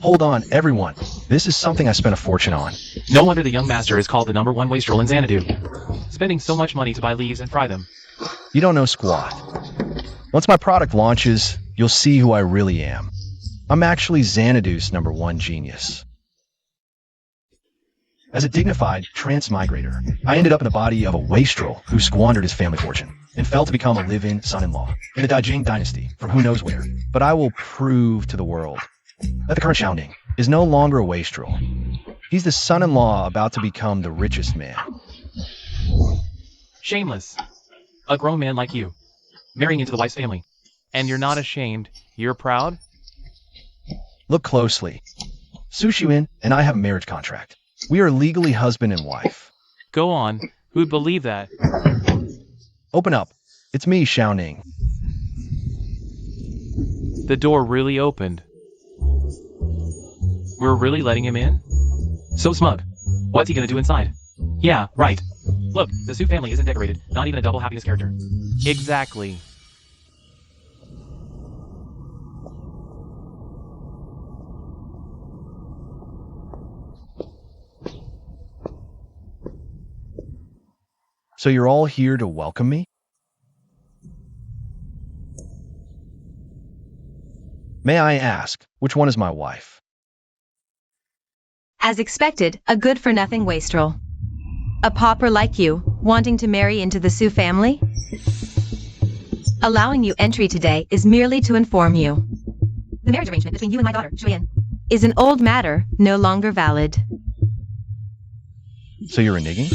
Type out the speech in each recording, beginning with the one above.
Hold on, everyone. This is something I spent a fortune on. No wonder the young master is called the #1 wastrel in Xanadu. Spending so much money to buy leaves and fry them. You don't know squat. Once my product launches, you'll see who I really am. I'm actually Xanadu's #1 genius. As a dignified transmigrator, I ended up in the body of a wastrel who squandered his family fortune and fell to become a live-in son-in-law in the Daijing dynasty from who knows where. But I will prove to the world that the current Xiaoning is no longer a wastrel. He's the son-in-law about to become the richest man. Shameless. A grown man like you, marrying into the wife's family. And you're not ashamed. You're proud? Look closely. Su Xuan and I have a marriage contract. We are legally husband and wife. Go on. Who'd believe that? Open up. It's me, Xiaoning. The door really opened. We're really letting him in? So smug. What's he gonna do inside? Yeah, right. Look, the Su family isn't decorated. Not even a double happiness character. Exactly. So you're all here to welcome me? May I ask, which one is my wife? As expected, a good-for-nothing wastrel. A pauper like you, wanting to marry into the Su family? Allowing you entry today is merely to inform you. The marriage arrangement between you and my daughter, Shuyan, is an old matter, no longer valid. So you're reneging?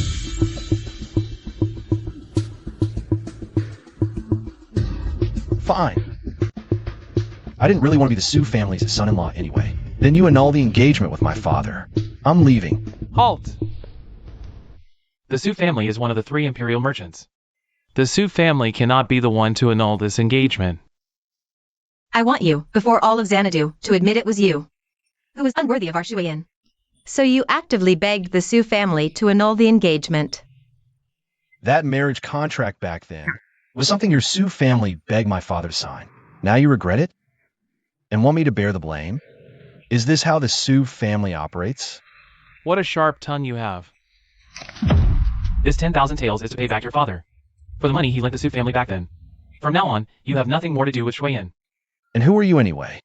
Fine. I didn't really want to be the Su family's son-in-law anyway. Then you annul the engagement with my father. I'm leaving. Halt! The Su family is one of the 3 imperial merchants. The Su family cannot be the one to annul this engagement. I want you, before all of Xanadu, to admit it was you who was unworthy of our Shuyan. So you actively begged the Su family to annul the engagement. That marriage contract back then was something your Su family begged my father to sign. Now you regret it? And want me to bear the blame? Is this how the Su family operates? What a sharp tongue you have. This 10,000 taels is to pay back your father for the money he lent the Su family back then. From now on, you have nothing more to do with Shuyan. And who are you anyway?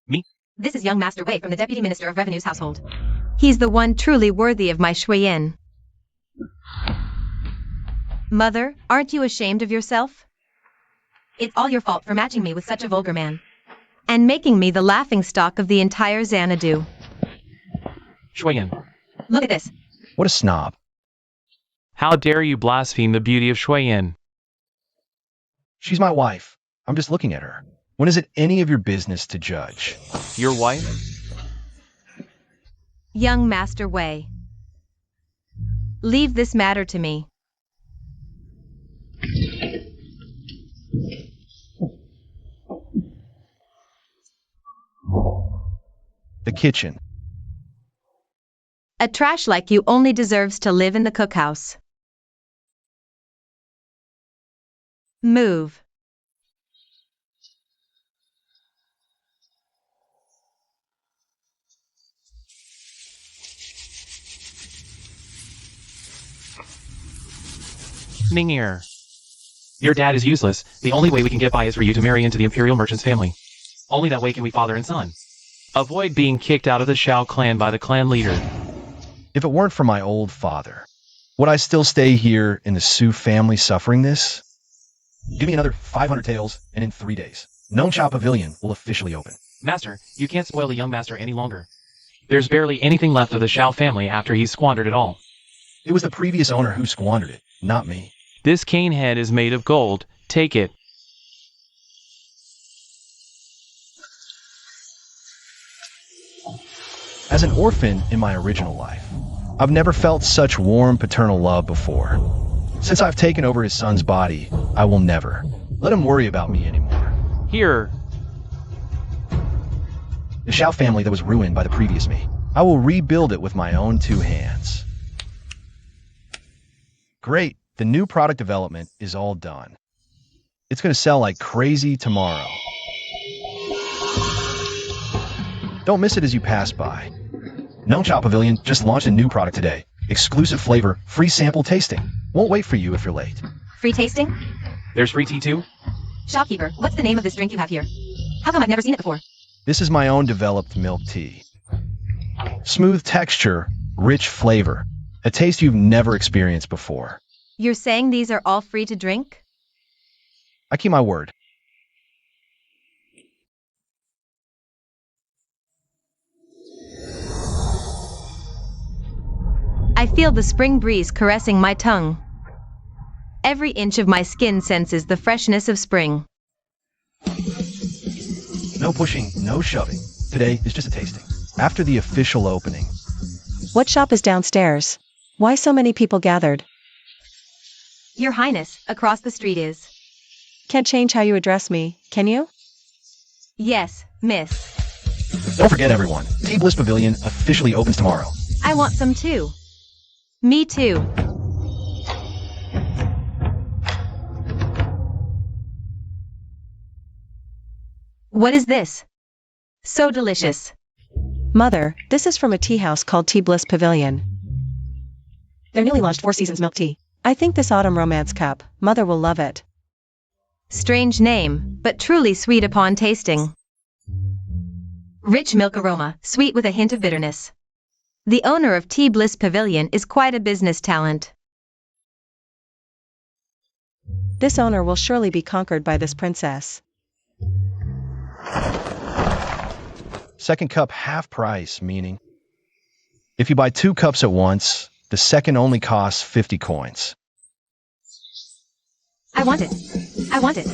Me? This is young Master Wei from the Deputy Minister of Revenue's household. He's the one truly worthy of my Shuyan. Mother, aren't you ashamed of yourself? It's all your fault for matching me with such a vulgar man. And making me the laughingstock of the entire Xanadu. Shuyan. Look at this. What a snob. How dare you blaspheme the beauty of Shuyan? She's my wife. I'm just looking at her. When is it any of your business to judge? Your wife? Young Master Wei. Leave this matter to me. The kitchen. A trash like you only deserves to live in the cookhouse. Move. Ningir. Your dad is useless. The only way we can get by is for you to marry into the imperial merchant's family. Only that way can we father and son. Avoid being kicked out of the Shao clan by the clan leader. If it weren't for my old father, would I still stay here in the Su family suffering this? Give me another 500 taels, and in 3 days, Nongchao Pavilion will officially open. Master, you can't spoil the young master any longer. There's barely anything left of the Shao family after he's squandered it all. It was the previous owner who squandered it, not me. This cane head is made of gold. Take it. As an orphan in my original life, I've never felt such warm paternal love before. Since I've taken over his son's body, I will never let him worry about me anymore. Here. The Shao family that was ruined by the previous me, I will rebuild it with my own 2 hands. Great, the new product development is all done. It's going to sell like crazy tomorrow. Don't miss it as you pass by. Gnome Shop Pavilion just launched a new product today. Exclusive flavor, free sample tasting. Won't wait for you if you're late. Free tasting? There's free tea too? Shopkeeper, what's the name of this drink you have here? How come I've never seen it before? This is my own developed milk tea. Smooth texture, rich flavor. A taste you've never experienced before. You're saying these are all free to drink? I keep my word. I feel the spring breeze caressing my tongue. Every inch of my skin senses the freshness of spring. No pushing, no shoving. Today is just a tasting. After the official opening. What shop is downstairs? Why so many people gathered? Your Highness, across the street is. Can't change how you address me, can you? Yes, miss. Don't forget everyone, Tea Bliss Pavilion officially opens tomorrow. I want some too. Me too. What is this? So delicious. Mother, this is from a tea house called Tea Bliss Pavilion. Their newly launched Four Seasons milk tea. I think this autumn romance cup, Mother will love it. Strange name, but truly sweet upon tasting. Rich milk aroma, sweet with a hint of bitterness. The owner of Tea Bliss Pavilion is quite a business talent. This owner will surely be conquered by this princess. Second cup half price, meaning if you buy 2 cups at once, the second only costs 50 coins. I want it. I want it.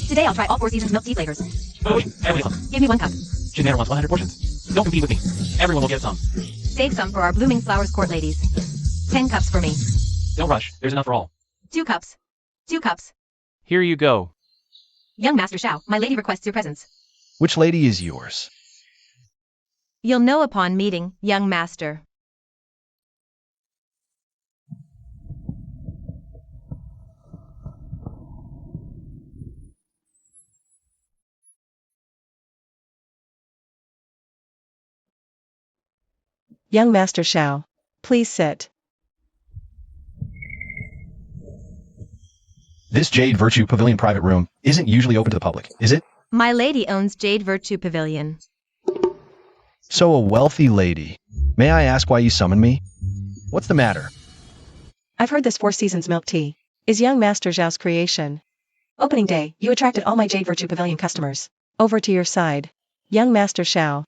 Today I'll try all Four Seasons milk tea flavors. Oh wait, I only have some. Give me 1 cup. Janetta wants 100 portions. Don't compete with me. Everyone will get some. Save some for our blooming flowers court ladies. 10 cups for me. Don't rush. There's enough for all. 2 cups. 2 cups. Here you go. Young Master Shao, my lady requests your presence. Which lady is yours? You'll know upon meeting, young master. Young Master Shao, please sit. This Jade Virtue Pavilion private room isn't usually open to the public, is it? My lady owns Jade Virtue Pavilion. So a wealthy lady. May I ask why you summoned me? What's the matter? I've heard this Four Seasons milk tea is young Master Zhao's creation. Opening day, you attracted all my Jade Virtue Pavilion customers. Over to your side. Young Master Shao.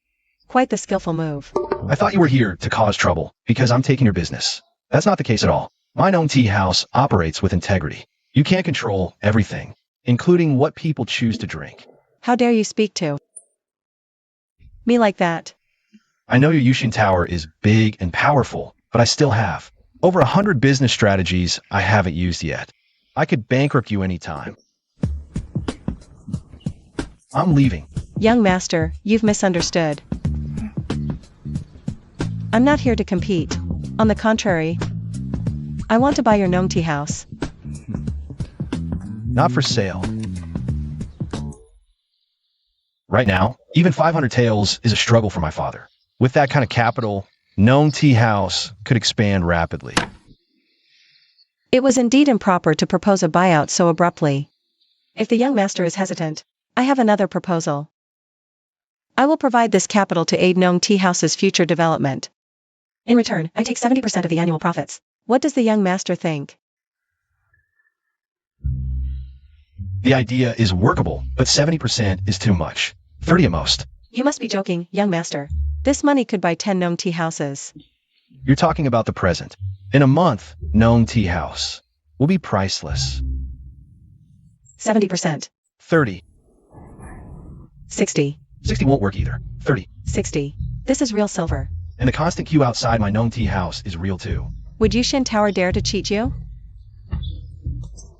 Quite the skillful move. I thought you were here to cause trouble because I'm taking your business. That's not the case at all. My own tea house operates with integrity. You can't control everything, including what people choose to drink. How dare you speak to me like that? I know your Yushin Tower is big and powerful, but I still have over 100 business strategies I haven't used yet. I could bankrupt you anytime. I'm leaving. Young Master, you've misunderstood. I'm not here to compete. On the contrary, I want to buy your gnome tea house. Not for sale. Right now, even 500 taels is a struggle for my father. With that kind of capital, gnome tea house could expand rapidly. It was indeed improper to propose a buyout so abruptly. If the young master is hesitant, I have another proposal. I will provide this capital to aid gnome tea house's future development. In return, I take 70% of the annual profits. What does the young master think? The idea is workable, but 70% is too much. 30 at most. You must be joking, young master. This money could buy 10 gnome tea houses. You're talking about the present. In a month, gnome tea house will be priceless. 70%. 30. 60. 60 won't work either. 30. 60. This is real silver. And the constant queue outside my gnome tea house is real too. Would Yushin Tower dare to cheat you?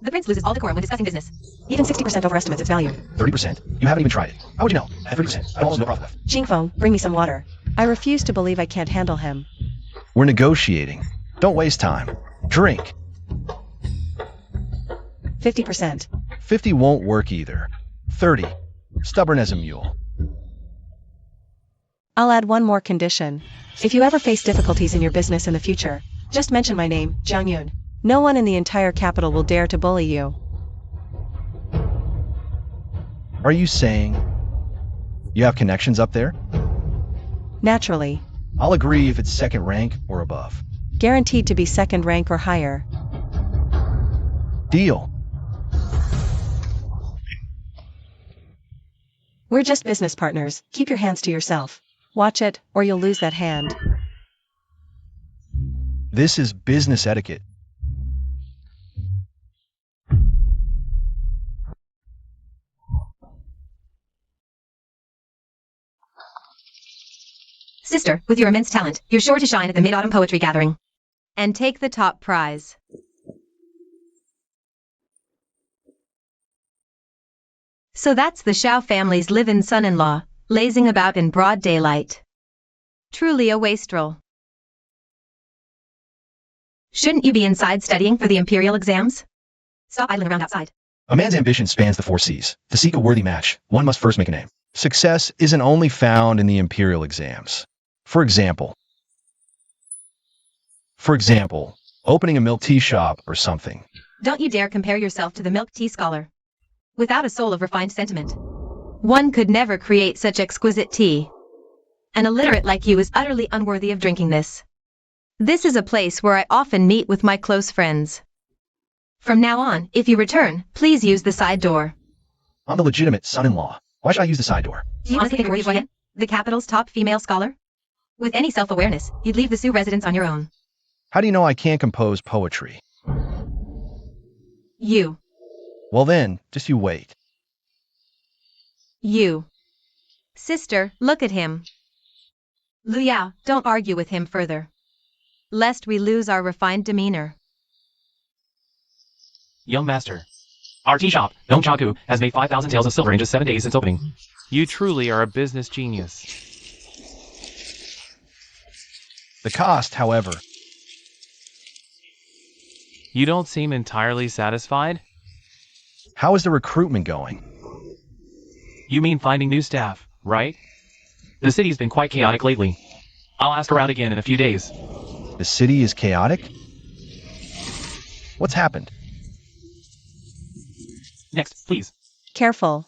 The prince loses all decorum when discussing business. Even 60% overestimates its value. 30%? You haven't even tried it. How would you know? At 30%, I have almost no profit left. Xingfeng, bring me some water. I refuse to believe I can't handle him. We're negotiating. Don't waste time. Drink. 50%. 50 won't work either. 30. Stubborn as a mule. I'll add one more condition. If you ever face difficulties in your business in the future, just mention my name, Jiang Yun. No one in the entire capital will dare to bully you. Are you saying you have connections up there? Naturally. I'll agree if it's second rank or above. Guaranteed to be second rank or higher. Deal. We're just business partners. Keep your hands to yourself. Watch it, or you'll lose that hand. This is business etiquette. Sister, with your immense talent, you're sure to shine at the Mid-Autumn Poetry Gathering. And take the top prize. So that's the Shao family's live-in son-in-law, lazing about in broad daylight. Truly a wastrel. Shouldn't you be inside studying for the imperial exams? Stop idling around outside. A man's ambition spans the 4 C's. To seek a worthy match, one must first make a name. Success isn't only found in the imperial exams. For example, opening a milk tea shop or something. Don't you dare compare yourself to the milk tea scholar. Without a soul of refined sentiment, one could never create such exquisite tea. An illiterate like you is utterly unworthy of drinking this. This is a place where I often meet with my close friends. From now on, if you return, please use the side door. I'm the legitimate son-in-law. Why should I use the side door? Do you honestly think you're worthy, the capital's top female scholar? With any self-awareness, you'd leave the Sioux residence on your own. How do you know I can't compose poetry? You. Well then, just you wait. You. Sister, look at him. Lu Yao, don't argue with him further, lest we lose our refined demeanor. Young master. Our tea shop, Nong Chaku, has made 5,000 taels of silver in just 7 days since opening. You truly are a business genius. The cost, however. You don't seem entirely satisfied? How is the recruitment going? You mean finding new staff, right? The city's been quite chaotic lately. I'll ask around again in a few days. The city is chaotic? What's happened? Next, please. Careful.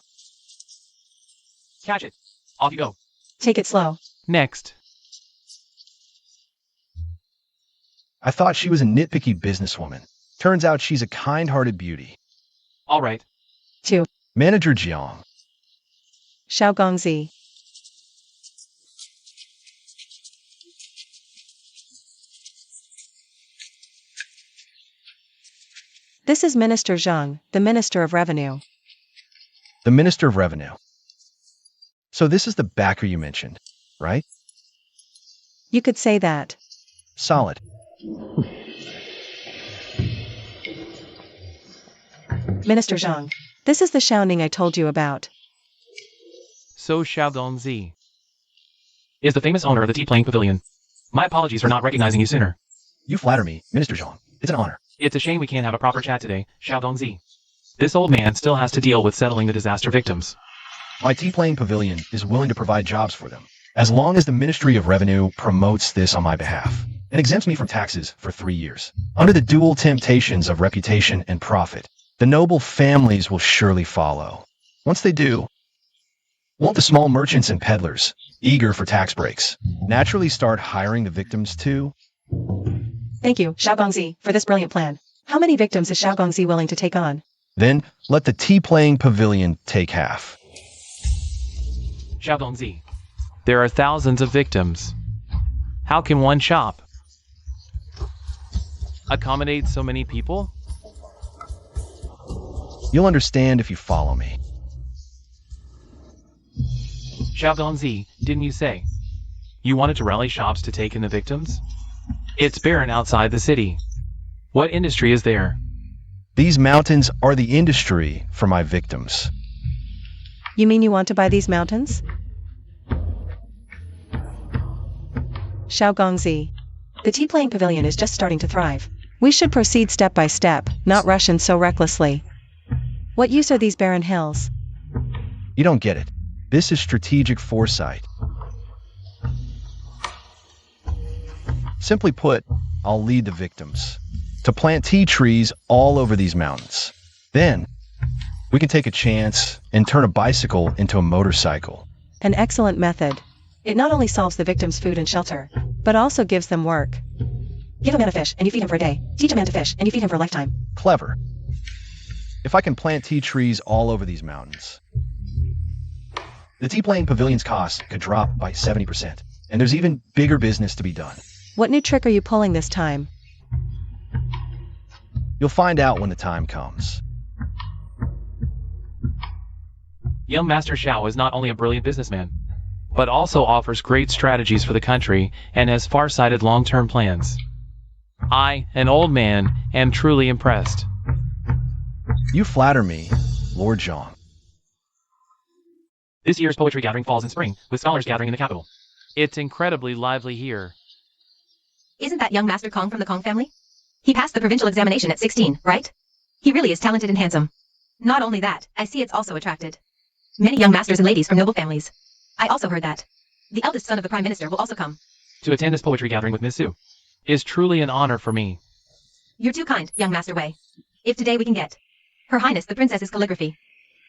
Catch it. Off you go. Take it slow. Next. I thought she was a nitpicky businesswoman. Turns out she's a kind-hearted beauty. All right. 2. Manager Jiang. Shao Gongzi. This is Minister Zhang, the Minister of Revenue. The Minister of Revenue. So this is the backer you mentioned, right? You could say that. Solid. Minister Zhang. This is the Shaoning I told you about. So Xiaodongzi is the famous owner of the tea-playing pavilion. My apologies for not recognizing you sooner. You flatter me, Minister Zhang. It's an honor. It's a shame we can't have a proper chat today, Xiaodongzi. This old man still has to deal with settling the disaster victims. My tea-playing pavilion is willing to provide jobs for them, as long as the Ministry of Revenue promotes this on my behalf and exempts me from taxes for 3 years. Under the dual temptations of reputation and profit, the noble families will surely follow. Once they do, won't the small merchants and peddlers, eager for tax breaks, naturally start hiring the victims too? Thank you, Shao Gongzi, for this brilliant plan. How many victims is Shao Gongzi willing to take on? Then let the tea-playing pavilion take half. Xiaodongzi, there are thousands of victims. How can one shop accommodate so many people? You'll understand if you follow me. Xiaodongzi, didn't you say you wanted to rally shops to take in the victims? It's barren outside the city. What industry is there? These mountains are the industry for my victims. You mean you want to buy these mountains? Shao Gongzi. The tea-playing pavilion is just starting to thrive. We should proceed step by step, not rush in so recklessly. What use are these barren hills? You don't get it. This is strategic foresight. Simply put, I'll lead the victims to plant tea trees all over these mountains. Then, we can take a chance and turn a bicycle into a motorcycle. An excellent method. It not only solves the victims food and shelter, but also gives them work. Give a man a fish and you feed him for a day. Teach a man to fish and you feed him for a lifetime. Clever. If I can plant tea trees all over these mountains, the tea planting pavilion's cost could drop by 70%, and there's even bigger business to be done. What new trick are you pulling this time? You'll find out when the time comes. Young Master Xiao is not only a brilliant businessman, but also offers great strategies for the country and has far-sighted long-term plans. I, an old man, am truly impressed. You flatter me, Lord Zhang. This year's poetry gathering falls in spring, with scholars gathering in the capital. It's incredibly lively here. Isn't that young Master Kong from the Kong family? He passed the provincial examination at 16, right? He really is talented and handsome. Not only that, I see it's also attracted many young masters and ladies from noble families. I also heard that the eldest son of the Prime Minister will also come. To attend this poetry gathering with Miss Su is truly an honor for me. You're too kind, young Master Wei. If today we can get Her Highness the Princess's calligraphy,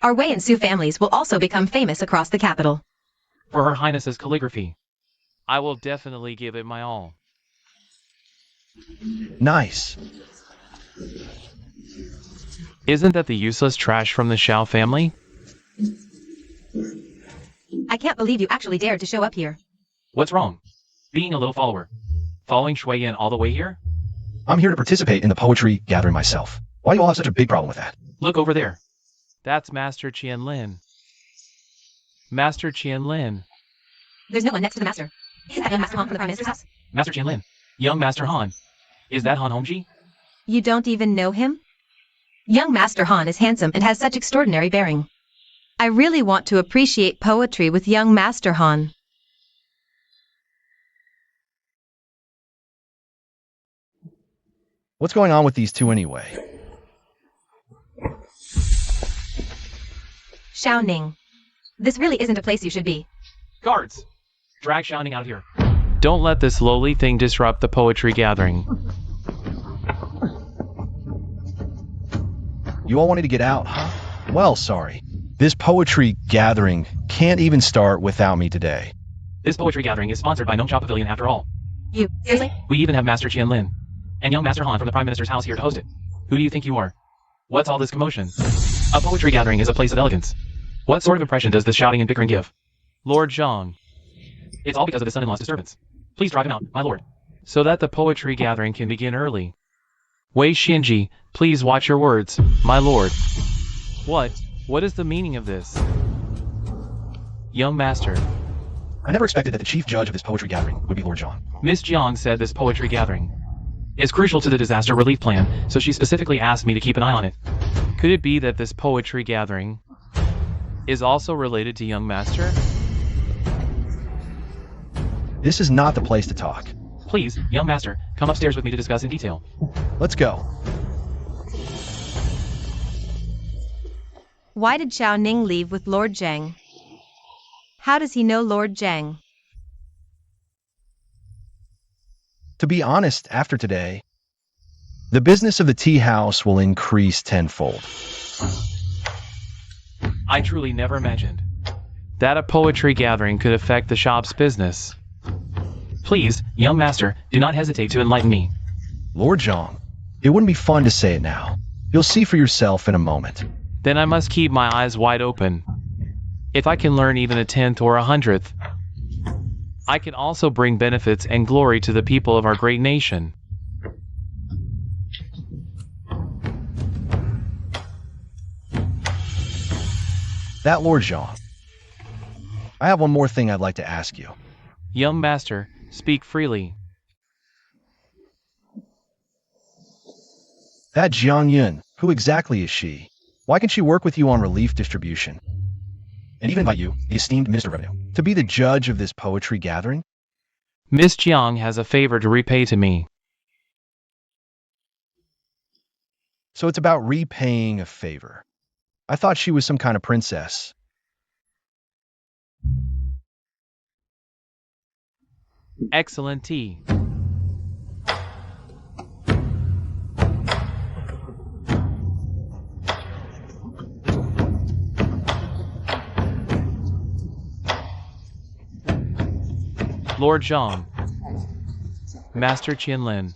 our Wei and Su families will also become famous across the capital. For Her Highness's calligraphy, I will definitely give it my all. Nice. Isn't that the useless trash from the Xiao family? I can't believe you actually dared to show up here. What's wrong? Being a little follower. Following Shui Yan all the way here? I'm here to participate in the poetry gathering myself. Why do you all have such a big problem with that? Look over there. That's Master Qian Lin. Master Qian Lin. There's no one next to the Master. Isn't that young Master Han from the Prime Minister's house? Master Qian Lin. Young Master Han. Is that Han Hongji? You don't even know him? Young Master Han is handsome and has such extraordinary bearing. I really want to appreciate poetry with young Master Han. What's going on with these two anyway? Xiao Ning. This really isn't a place you should be. Guards! Drag Xiaoning out of here. Don't let this lowly thing disrupt the poetry gathering. You all wanted to get out, huh? Well, sorry. This poetry gathering can't even start without me today. This poetry gathering is sponsored by Nongchao Pavilion after all. You, seriously? We even have Master Qian Lin and young Master Han from the Prime Minister's house here to host it. Who do you think you are? What's all this commotion? A poetry gathering is a place of elegance. What sort of impression does this shouting and bickering give? Lord Zhang. It's all because of his son-in-law's disturbance. Please drive him out, my lord. So that the poetry gathering can begin early. Wei Xinji, please watch your words, my lord. What? What is the meaning of this? Young Master. I never expected that the chief judge of this poetry gathering would be Lord Zhang. Miss Jiang said this poetry gathering is crucial to the disaster relief plan, so she specifically asked me to keep an eye on it. Could it be that this poetry gathering is also related to young Master? This is not the place to talk. Please, young Master, come upstairs with me to discuss in detail. Let's go. Why did Xiao Ning leave with Lord Zhang? How does he know Lord Zhang? To be honest, after today, the business of the tea house will increase tenfold. I truly never imagined that a poetry gathering could affect the shop's business. Please, young Master, do not hesitate to enlighten me. Lord Zhang, it wouldn't be fun to say it now. You'll see for yourself in a moment. Then I must keep my eyes wide open. If I can learn even a 10th or a 100th, I can also bring benefits and glory to the people of our great nation. That Lord Zhang. I have one more thing I'd like to ask you. Young Master, speak freely. That Jiang Yun, who exactly is she? Why can she work with you on relief distribution? And even invite you, the esteemed Minister of Revenue, to be the judge of this poetry gathering? Miss Jiang has a favor to repay to me. So it's about repaying a favor. I thought she was some kind of princess. Excellent tea. Lord Zhang, Master Qianlin.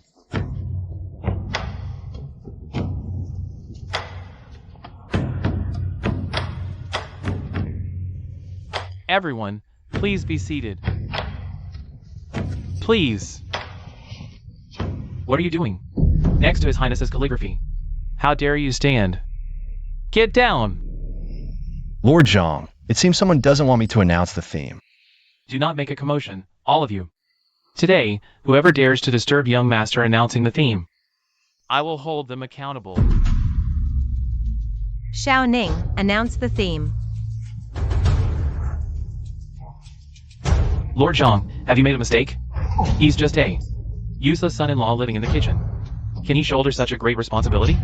Everyone, please be seated. Please. What are you doing? Next to His Highness's calligraphy. How dare you stand? Get down! Lord Zhang, it seems someone doesn't want me to announce the theme. Do not make a commotion, all of you. Today, whoever dares to disturb young master announcing the theme, I will hold them accountable. Xiao Ning, announce the theme. Lord Zhang, have you made a mistake? He's just a useless son-in-law living in the kitchen. Can he shoulder such a great responsibility?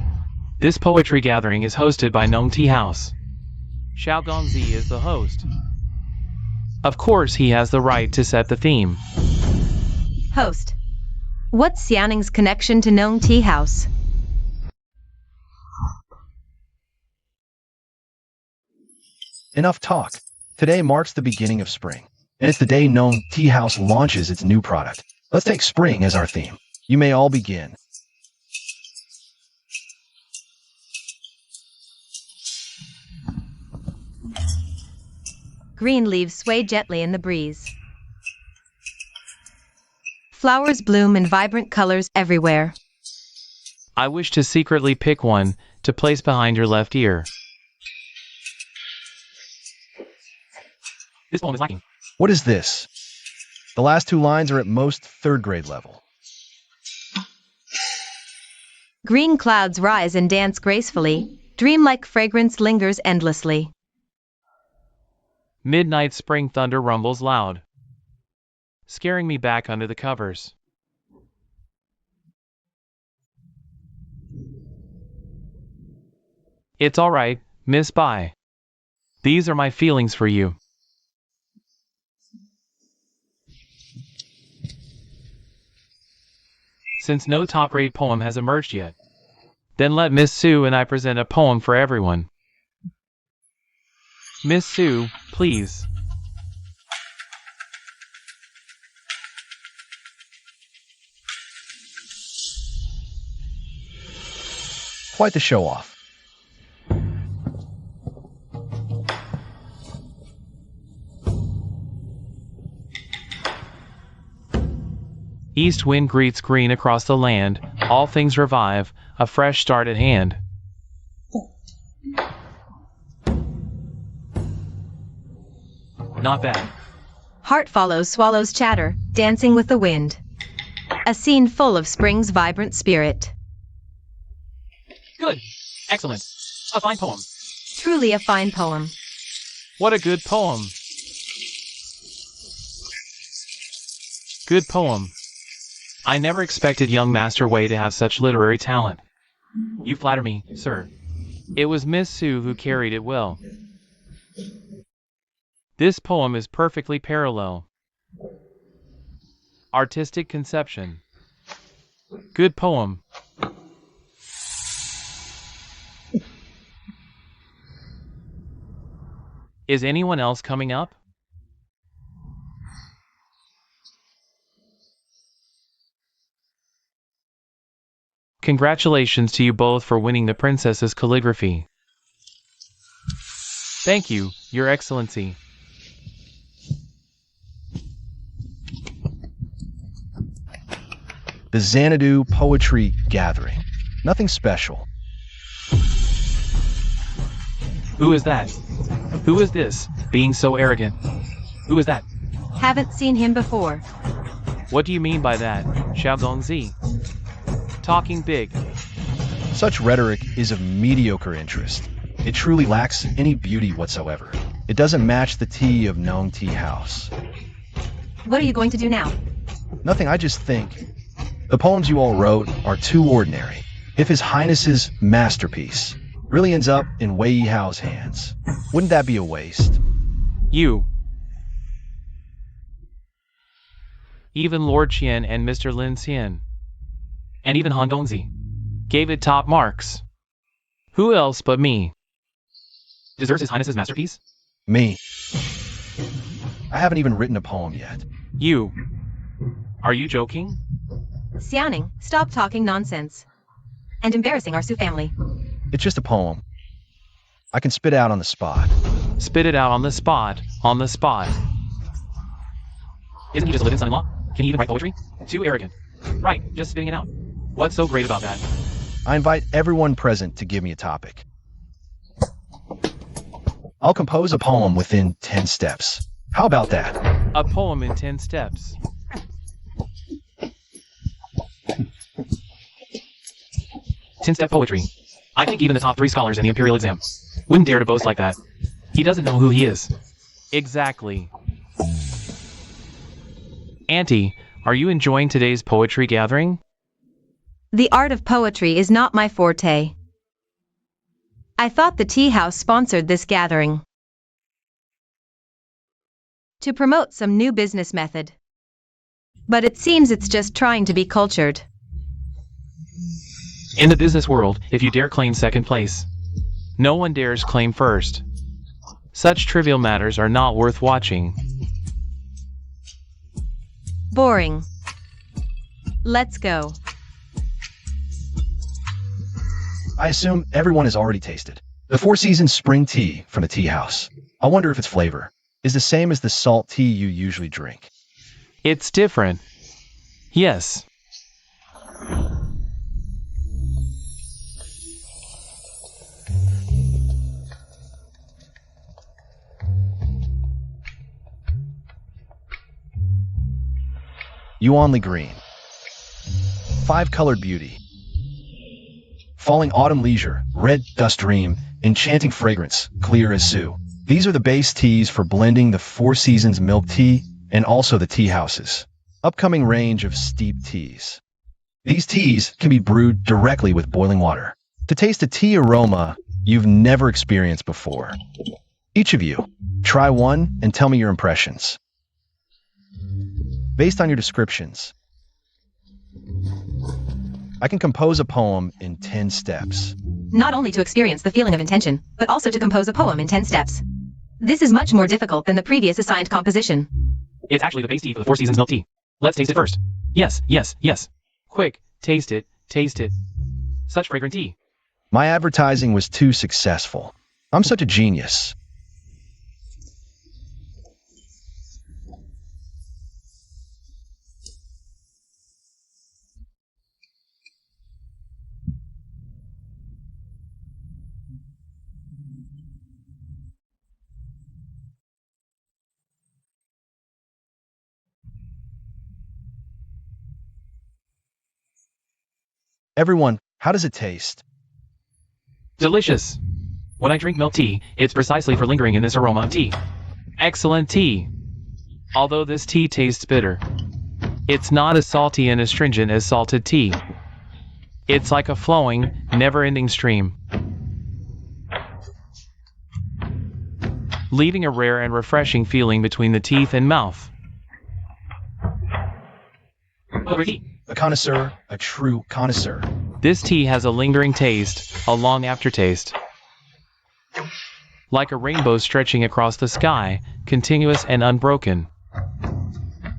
This poetry gathering is hosted by Nong Tea House. Xiao Gongzi is the host. Of course he has the right to set the theme. Host. What's Xiao Ning's connection to Nong Tea House? Enough talk. Today marks the beginning of spring, and it's the day Nong Tea House launches its new product. Let's take spring as our theme. You may all begin. Green leaves sway gently in the breeze. Flowers bloom in vibrant colors everywhere. I wish to secretly pick one to place behind your left ear. This poem is lacking. What is this? The last two lines are at most third grade level. Green clouds rise and dance gracefully. Dream-like fragrance lingers endlessly. Midnight spring thunder rumbles loud, scaring me back under the covers. It's all right, Miss Bai. These are my feelings for you. Since no top-rate poem has emerged yet, then let Miss Sue and I present a poem for everyone. Miss Sue, please. Quite the show-off. East wind greets green across the land, all things revive, a fresh start at hand. Not bad. Heart follows swallows chatter, dancing with the wind. A scene full of spring's vibrant spirit. Good. Excellent. A fine poem. Truly a fine poem. What a good poem. Good poem. I never expected young Master Wei to have such literary talent. You flatter me, sir. It was Miss Sue who carried it well. This poem is perfectly parallel. Artistic conception. Good poem. Is anyone else coming up? Congratulations to you both for winning the princess's calligraphy. Thank you, Your Excellency. The Xanadu Poetry Gathering. Nothing special. Who is that? Who is this, being so arrogant? Who is that? Haven't seen him before. What do you mean by that, Xiao Gongzi? Talking big. Such rhetoric is of mediocre interest. It truly lacks any beauty whatsoever. It doesn't match the tea of Nong Tea House. What are you going to do now? Nothing, I just think. The poems you all wrote are too ordinary. If His Highness's masterpiece really ends up in Wei Yihao's hands, wouldn't that be a waste? You. Even Lord Qian and Mr. Lin Xian, and even Han Dongzi, gave it top marks. Who else but me deserves His Highness's masterpiece? Me. I haven't even written a poem yet. You. Are you joking? Xiaoning, stop talking nonsense. And embarrassing our Su family. It's just a poem. I can spit out on the spot. Spit it out on the spot, on the spot. Isn't he just a live-in son-in-law? Can he even write poetry? Too arrogant. Right, just spitting it out. What's so great about that? I invite everyone present to give me a topic. I'll compose a poem within 10 steps. How about that? A poem in 10 steps. Ten-step poetry. I think even the top 3 scholars in the Imperial exam wouldn't dare to boast like that. He doesn't know who he is. Exactly. Auntie, are you enjoying today's poetry gathering? The art of poetry is not my forte. I thought the tea house sponsored this gathering to promote some new business method. But it seems it's just trying to be cultured. In the business world, if you dare claim second place, no one dares claim first. Such trivial matters are not worth watching. Boring. Let's go. I assume everyone has already tasted the Four Seasons spring tea from the tea house. I wonder if its flavor is the same as the salt tea you usually drink. It's different. Yes. Yuanli green. 5-colored beauty. Falling autumn leisure, red dust dream, enchanting fragrance, clear as Su. These are the base teas for blending the Four Seasons milk tea and also the tea house's upcoming range of steep teas. These teas can be brewed directly with boiling water to taste a tea aroma you've never experienced before. Each of you, try one and tell me your impressions. Based on your descriptions, I can compose a poem in 10 steps. Not only to experience the feeling of intention, but also to compose a poem in 10 steps. This is much more difficult than the previous assigned composition. It's actually the base tea for the Four Seasons milk tea. Let's taste it first. Yes, yes, yes. Quick, taste it, taste it. Such fragrant tea. My advertising was too successful. I'm such a genius. Everyone, how does it taste? Delicious. When I drink milk tea, it's precisely for lingering in this aroma of tea. Excellent tea. Although this tea tastes bitter, it's not as salty and astringent as salted tea. It's like a flowing, never-ending stream, leaving a rare and refreshing feeling between the teeth and mouth. A connoisseur, a true connoisseur. This tea has a lingering taste, a long aftertaste. Like a rainbow stretching across the sky, continuous and unbroken.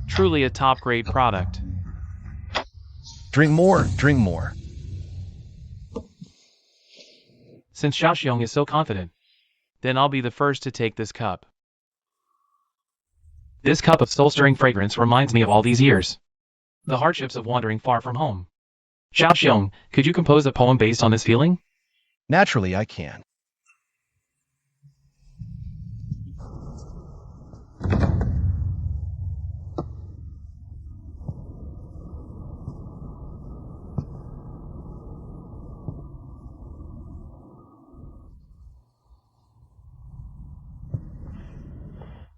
Truly a top-grade product. Drink more, drink more. Since Xiaoxiong is so confident, then I'll be the first to take this cup. This cup of soul-stirring fragrance reminds me of all these years. The hardships of wandering far from home. Xiaoxiong, could you compose a poem based on this feeling? Naturally, I can.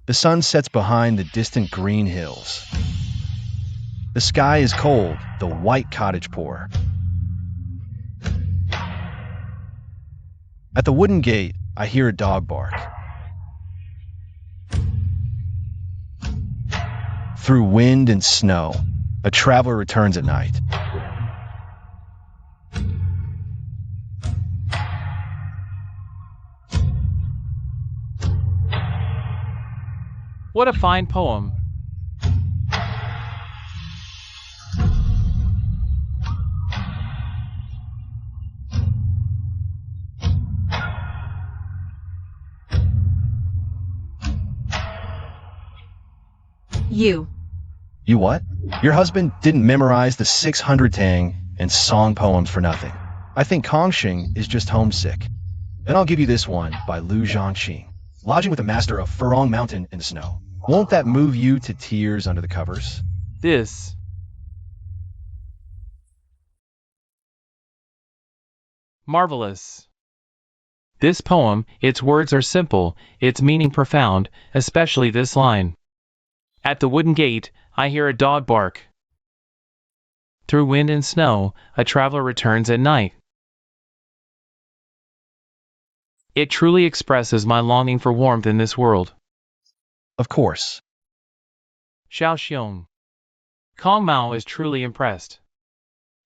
The sun sets behind the distant green hills. The sky is cold, the white cottage poor. At the wooden gate, I hear a dog bark. Through wind and snow, a traveler returns at night. What a fine poem. You. You what? Your husband didn't memorize the 600 Tang and song poems for nothing. I think Kongxing is just homesick. And I'll give you this one by Lu Zhangqing. Lodging with the master of Furong Mountain in the snow. Won't that move you to tears under the covers? This. Marvelous. This poem, its words are simple, its meaning profound, especially this line. At the wooden gate, I hear a dog bark. Through wind and snow, a traveler returns at night. It truly expresses my longing for warmth in this world. Of course. Xiao Xiong. Kong Mao is truly impressed.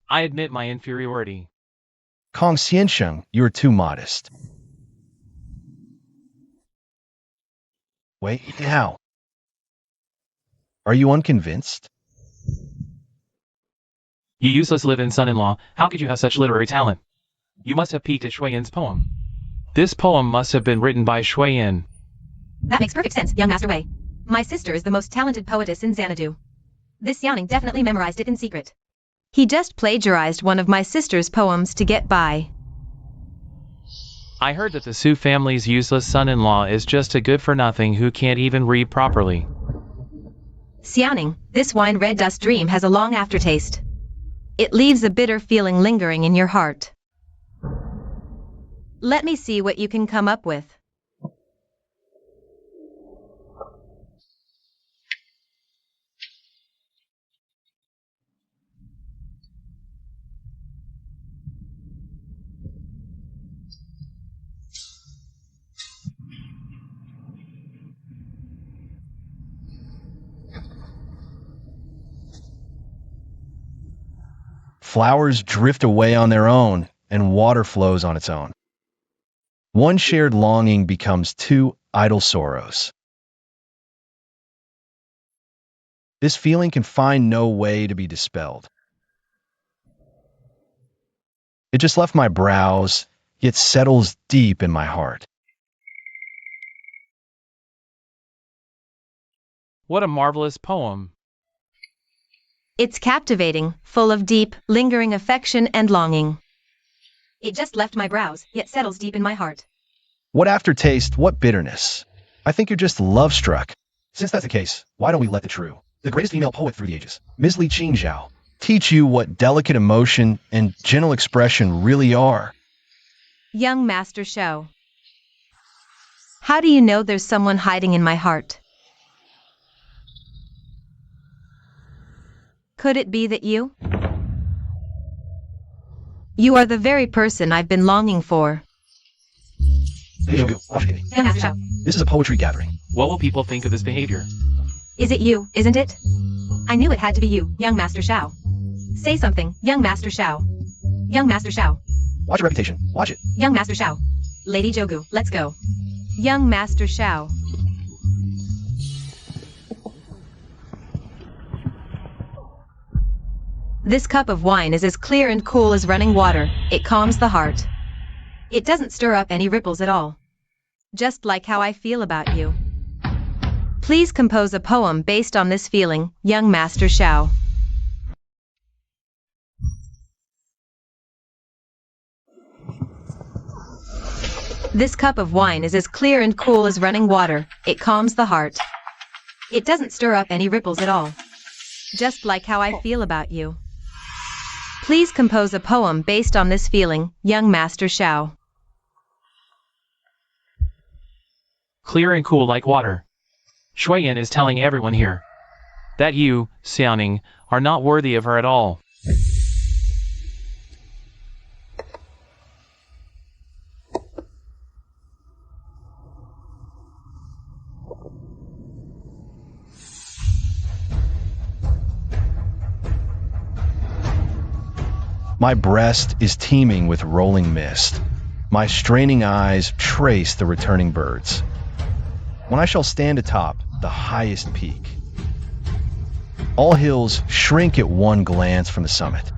I admit my inferiority. Kong Xiansheng, you're too modest. Wait, how? Are you unconvinced? You useless live-in son-in-law, how could you have such literary talent? You must have peeked at Shui Yin's poem. This poem must have been written by Shui Yin. That makes perfect sense, young Master Wei. My sister is the most talented poetess in Xanadu. This Xiaoning definitely memorized it in secret. He just plagiarized one of my sister's poems to get by. I heard that the Su family's useless son-in-law is just a good-for-nothing who can't even read properly. Xiaoning, this wine red dust dream has a long aftertaste. It leaves a bitter feeling lingering in your heart. Let me see what you can come up with. Flowers drift away on their own, and water flows on its own. One shared longing becomes two idle sorrows. This feeling can find no way to be dispelled. It just left my brows, yet settles deep in my heart. What a marvelous poem. It's captivating, full of deep, lingering affection and longing. It just left my brows, yet settles deep in my heart. What aftertaste, what bitterness. I think you're just love-struck. Since that's the case, why don't we let the greatest female poet through the ages, Ms. Li Qingzhao, teach you what delicate emotion and gentle expression really are? Young Master Shao. How do you know there's someone hiding in my heart? Could it be that you? You are the very person I've been longing for. Young Master Shao. This is a poetry gathering. What will people think of this behavior? Is it you, isn't it? I knew it had to be you, young Master Shao. Say something, young Master Shao. Young Master Shao. Watch your reputation. Watch it. Young Master Shao. Lady Jogu, let's go. Young Master Shao. This cup of wine is as clear and cool as running water. It calms the heart. It doesn't stir up any ripples at all. Just like how I feel about you. Please compose a poem based on this feeling, young Master Shao. This cup of wine is as clear and cool as running water. It calms the heart. It doesn't stir up any ripples at all. Just like how I feel about you. Please compose a poem based on this feeling, young Master Shao. Clear and cool like water. Shui Yin is telling everyone here that you, Xiaoning, are not worthy of her at all. My breast is teeming with rolling mist. My straining eyes trace the returning birds. When I shall stand atop the highest peak, all hills shrink at one glance from the summit.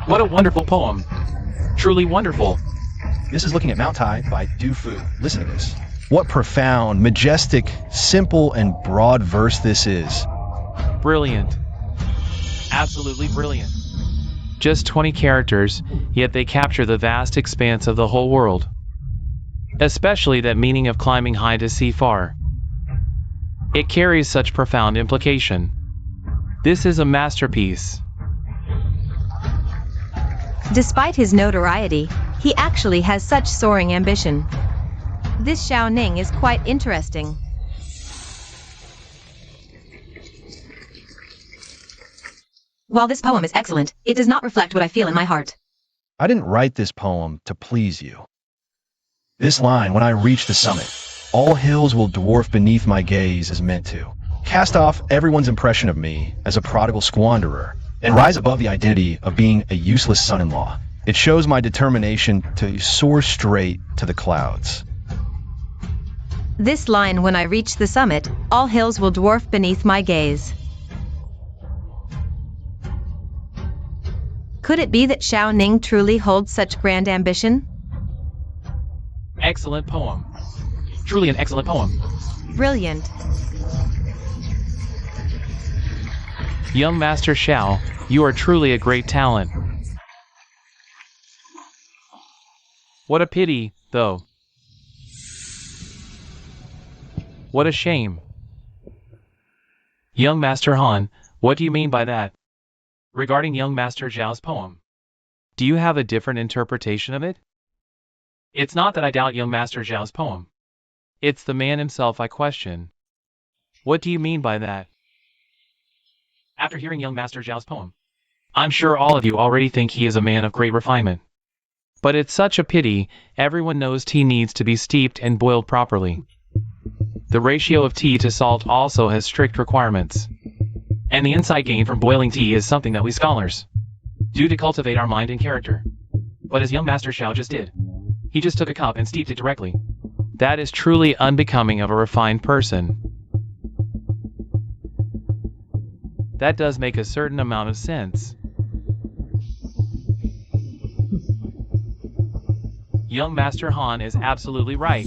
What a wonderful poem. Truly wonderful. This is Looking at Mount Tai by Du Fu. Listen to this. What profound, majestic, simple, and broad verse this is. Brilliant. Absolutely brilliant. Just 20 characters, yet they capture the vast expanse of the whole world. Especially that meaning of climbing high to see far. It carries such profound implication. This is a masterpiece. Despite his notoriety, he actually has such soaring ambition. This Xiao Ning is quite interesting. While this poem is excellent, it does not reflect what I feel in my heart. I didn't write this poem to please you. This line, when I reach the summit, all hills will dwarf beneath my gaze, is meant to cast off everyone's impression of me as a prodigal squanderer and rise above the identity of being a useless son-in-law. It shows my determination to soar straight to the clouds. This line, when I reach the summit, all hills will dwarf beneath my gaze. Could it be that Xiao Ning truly holds such grand ambition? Excellent poem. Truly an excellent poem. Brilliant. Young Master Xiao, you are truly a great talent. What a pity, though. What a shame. Young Master Han, what do you mean by that? Regarding young Master Zhao's poem, do you have a different interpretation of it? It's not that I doubt young Master Zhao's poem. It's the man himself I question. What do you mean by that? After hearing young Master Zhao's poem, I'm sure all of you already think he is a man of great refinement. But it's such a pity, everyone knows tea needs to be steeped and boiled properly. The ratio of tea to salt also has strict requirements. And the insight gained from boiling tea is something that we scholars do to cultivate our mind and character. But as young Master Xiao just did, he just took a cup and steeped it directly. That is truly unbecoming of a refined person. That does make a certain amount of sense. Young Master Han is absolutely right.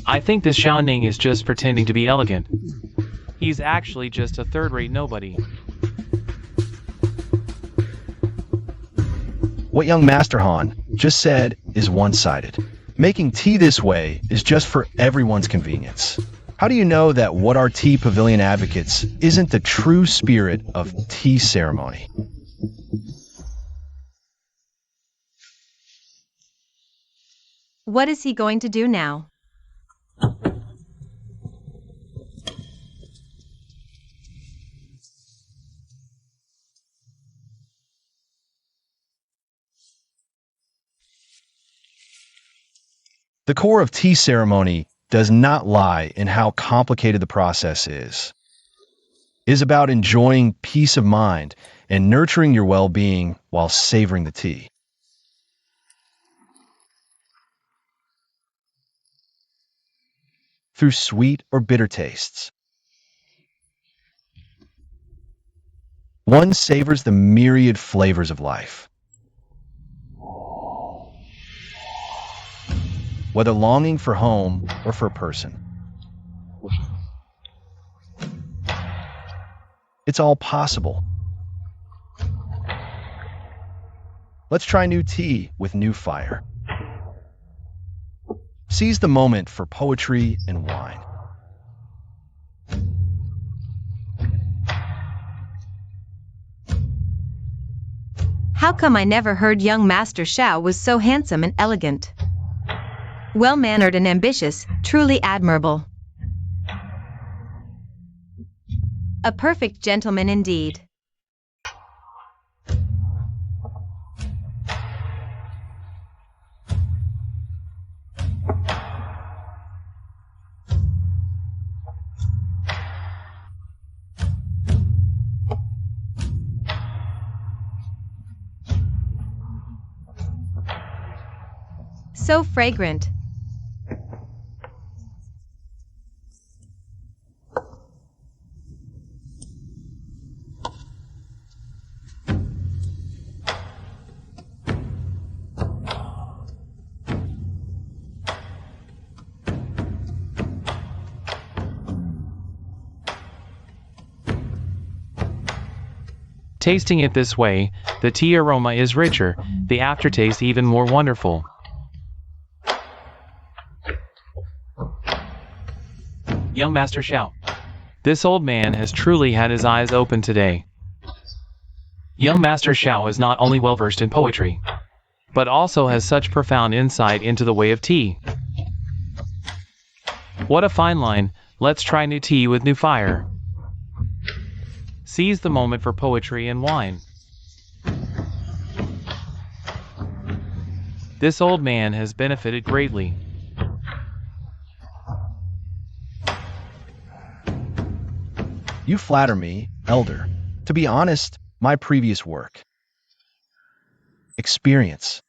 I think this Xiao Ning is just pretending to be elegant. He's actually just a third-rate nobody. What young Master Han just said is one-sided. Making tea this way is just for everyone's convenience. How do you know that what our tea pavilion advocates isn't the true spirit of tea ceremony? What is he going to do now? The core of tea ceremony does not lie in how complicated the process is. It is about enjoying peace of mind and nurturing your well-being while savoring the tea. Through sweet or bitter tastes, one savors the myriad flavors of life. Whether longing for home or for a person. It's all possible. Let's try new tea with new fire. Seize the moment for poetry and wine. How come I never heard young Master Xiao was so handsome and elegant? Well-mannered and ambitious, truly admirable. A perfect gentleman indeed. So fragrant. Tasting it this way, the tea aroma is richer, the aftertaste even more wonderful. Young Master Xiao. This old man has truly had his eyes open today. Young Master Xiao is not only well versed in poetry, but also has such profound insight into the way of tea. What a fine line, let's try new tea with new fire. Seize the moment for poetry and wine. This old man has benefited greatly. You flatter me, elder. To be honest, my previous work, experience,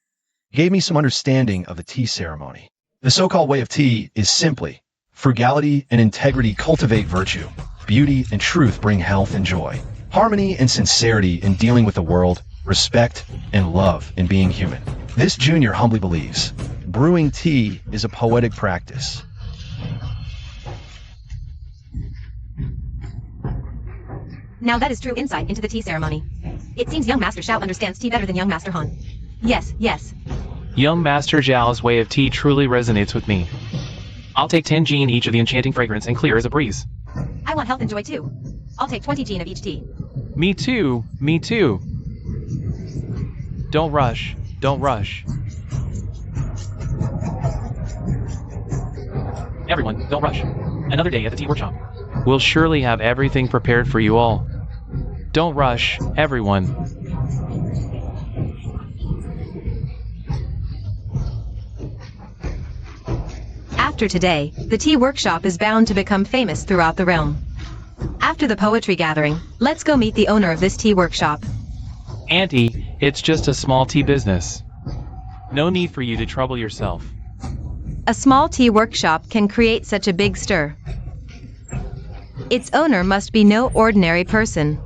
gave me some understanding of the tea ceremony. The so-called way of tea is simply frugality and integrity cultivate virtue. Beauty and truth bring health and joy. Harmony and sincerity in dealing with the world, respect and love in being human. This junior humbly believes brewing tea is a poetic practice. Now that is true insight into the tea ceremony. It seems young Master Xiao understands tea better than young Master Han. Yes, yes. Young Master Zhao's way of tea truly resonates with me. I'll take 10 gene each of the enchanting fragrance and clear as a breeze. I want health and joy too. I'll take 20 gene of each tea. Me too, me too. Don't rush, don't rush. Everyone, don't rush. Another day at the tea workshop. We'll surely have everything prepared for you all. Don't rush, everyone. After today, the tea workshop is bound to become famous throughout the realm. After the poetry gathering, let's go meet the owner of this tea workshop. Auntie, it's just a small tea business. No need for you to trouble yourself. A small tea workshop can create such a big stir. Its owner must be no ordinary person.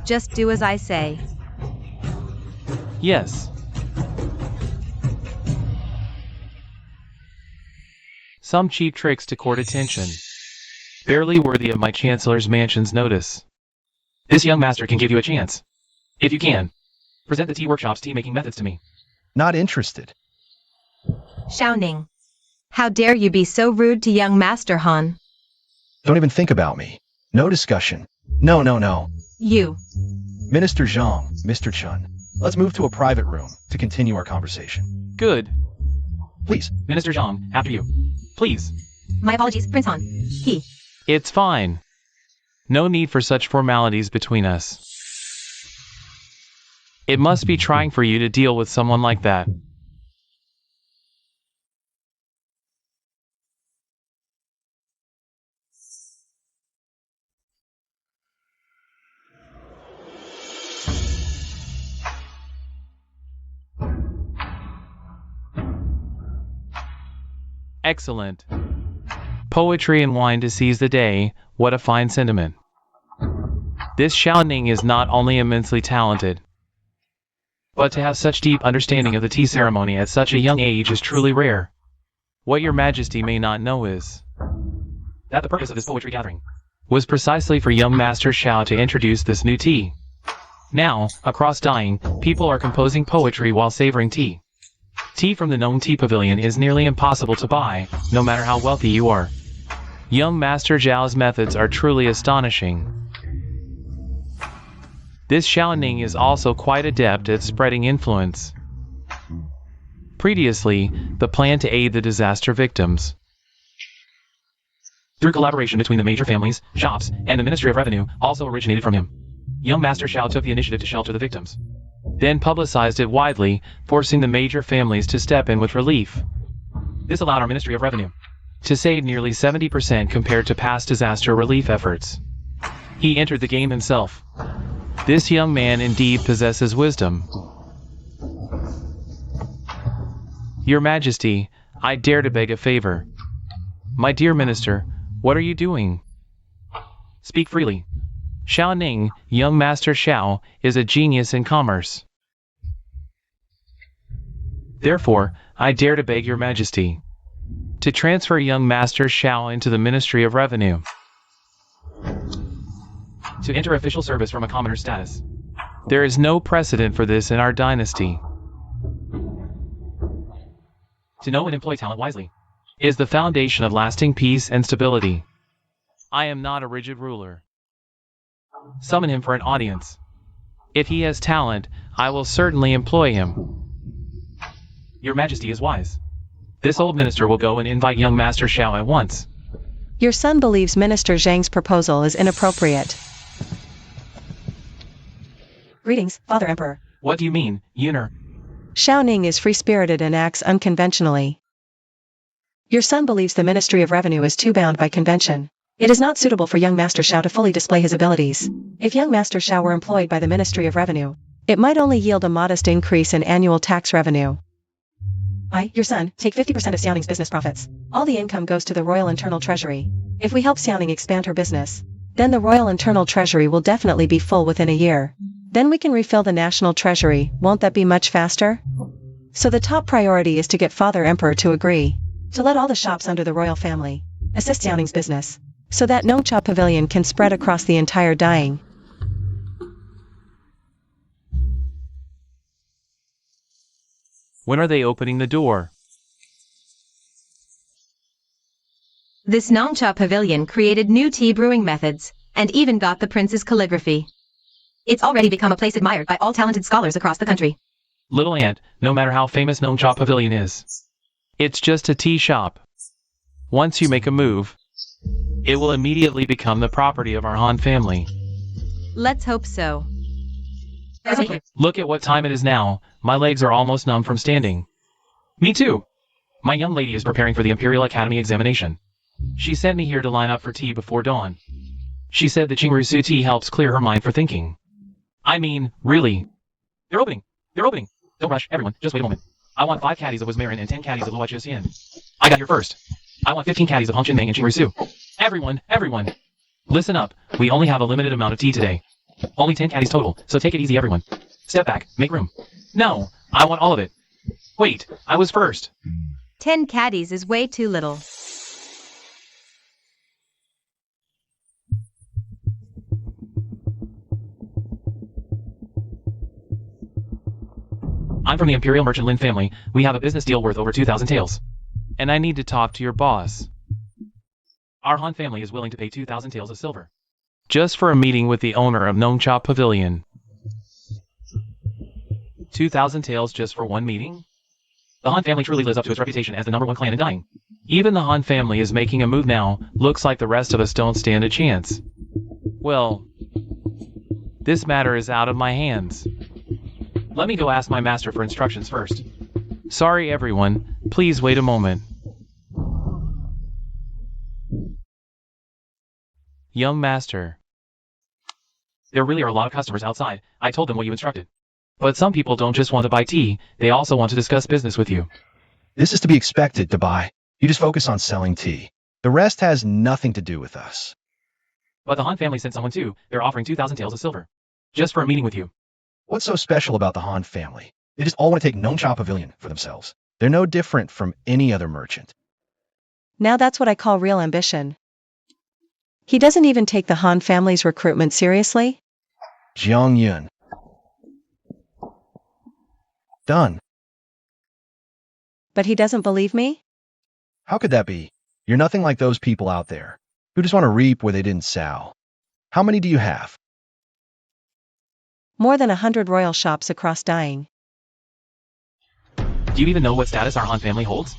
Just do as I say. Yes. Some cheap tricks to court attention. Barely worthy of my Chancellor's mansion's notice. This young master can give you a chance. If you can, present the tea workshop's tea-making methods to me. Not interested. Xiao Ning. How dare you be so rude to young Master Han? Don't even think about me. No discussion. No, no, no. You. Minister Zhang, Mr. Chun, let's move to a private room to continue our conversation. Good. Please. Minister Zhang, after you. Please. My apologies, Prince Han. He. It's fine. No need for such formalities between us. It must be trying for you to deal with someone like that. Excellent. Poetry and wine to seize the day, what a fine sentiment. This Xiao Ning is not only immensely talented, but to have such deep understanding of the tea ceremony at such a young age is truly rare. What your majesty may not know is that the purpose of this poetry gathering was precisely for young Master Xiao to introduce this new tea. Now, across dying, people are composing poetry while savoring tea. Tea from the Gnome Tea Pavilion is nearly impossible to buy, no matter how wealthy you are. Young Master Zhao's methods are truly astonishing. This Xiao Ning is also quite adept at spreading influence. Previously, the plan to aid the disaster victims through collaboration between the major families, shops, and the Ministry of Revenue also originated from him. Young Master Xiao took the initiative to shelter the victims, then publicized it widely, forcing the major families to step in with relief. This allowed our Ministry of Revenue to save nearly 70% compared to past disaster relief efforts. He entered the game himself. This young man indeed possesses wisdom. Your Majesty, I dare to beg a favor. My dear Minister, what are you doing? Speak freely. Xiao Ning, young Master Xiao, is a genius in commerce. Therefore, I dare to beg your Majesty to transfer young Master Xiao into the Ministry of Revenue. to enter official service from a commoner status. There is no precedent for this in our dynasty. To know and employ talent wisely is the foundation of lasting peace and stability. I am not a rigid ruler. Summon him for an audience. If he has talent, I will certainly employ him. Your Majesty is wise. This old minister will go and invite young Master Xiao at once. Your son believes Minister Zhang's proposal is inappropriate. Greetings, Father Emperor. What do you mean, Yuner? Xiao Ning is free-spirited and acts unconventionally. Your son believes the Ministry of Revenue is too bound by convention. It is not suitable for young Master Xiao to fully display his abilities. If young Master Xiao were employed by the Ministry of Revenue, it might only yield a modest increase in annual tax revenue. I, your son, take 50% of Xiao Ning's business profits. All the income goes to the Royal Internal Treasury. If we help Xiao Ning expand her business, then the Royal Internal Treasury will definitely be full within a year. Then we can refill the National Treasury. Won't that be much faster? So the top priority is to get Father Emperor to agree to let all the shops under the royal family assist Xiao Ning's business, so that Nongcha Pavilion can spread across the entire Dying. When are they opening the door? This Nongcha Pavilion created new tea brewing methods, and even got the prince's calligraphy. It's already become a place admired by all talented scholars across the country. Little Ant, no matter how famous Nongcha Pavilion is, it's just a tea shop. Once you make a move, it will immediately become the property of our Han family. Let's hope so. Look at what time it is now. My legs are almost numb from standing. Me too. My young lady is preparing for the Imperial Academy examination. She sent me here to line up for tea before dawn. She said that Qingrusu tea helps clear her mind for thinking. I mean, really. They're opening. They're opening. Don't rush, everyone. Just wait a moment. I want 5 caddies of Wismarin and 10 caddies of Luo Xian. I got here first. I want 15 caddies of Hong Ming and Qingrusu. Everyone. Listen up. We only have a limited amount of tea today. Only 10 caddies total, so take it easy, everyone. Step back. Make room. No, I want all of it. Wait, I was first. 10 caddies is way too little. I'm from the Imperial Merchant Lin family. We have a business deal worth over 2,000 taels. And I need to talk to your boss. Our Han family is willing to pay 2,000 taels of silver. Just for a meeting with the owner of Nongcha Pavilion. 2,000 taels just for one meeting? The Han family truly lives up to its reputation as the #1 clan in Dying. Even the Han family is making a move now. Looks like the rest of us don't stand a chance. Well, this matter is out of my hands. Let me go ask my master for instructions first. Sorry everyone, please wait a moment. Young master. There really are a lot of customers outside. I told them what you instructed. But some people don't just want to buy tea, they also want to discuss business with you. This is to be expected, Dabai. You just focus on selling tea. The rest has nothing to do with us. But the Han family sent someone too. They're offering 2,000 taels of silver. Just for a meeting with you. What's so special about the Han family? They just all want to take Nongcha Pavilion for themselves. They're no different from any other merchant. Now that's what I call real ambition. He doesn't even take the Han family's recruitment seriously? Jiang Yun. Done. But he doesn't believe me? How could that be? You're nothing like those people out there, who just want to reap where they didn't sow. How many do you have? More than 100 royal shops across Dying. Do you even know what status our Han family holds?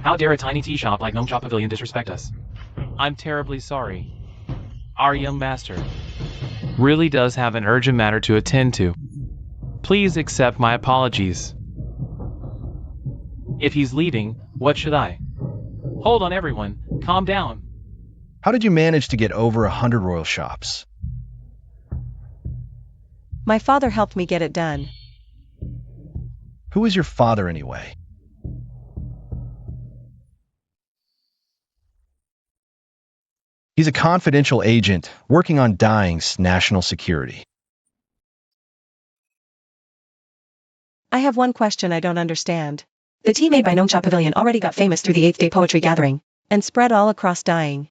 How dare a tiny tea shop like Nongcha Pavilion disrespect us? I'm terribly sorry. Our young master really does have an urgent matter to attend to. Please accept my apologies. If he's leaving, what should I? Hold on everyone, calm down. How did you manage to get over 100 royal shops? My father helped me get it done. Who is your father anyway? He's a confidential agent working on Dying's national security. I have one question I don't understand. The tea made by Nongcha Pavilion already got famous through the 8th Day Poetry Gathering, and spread all across Dying.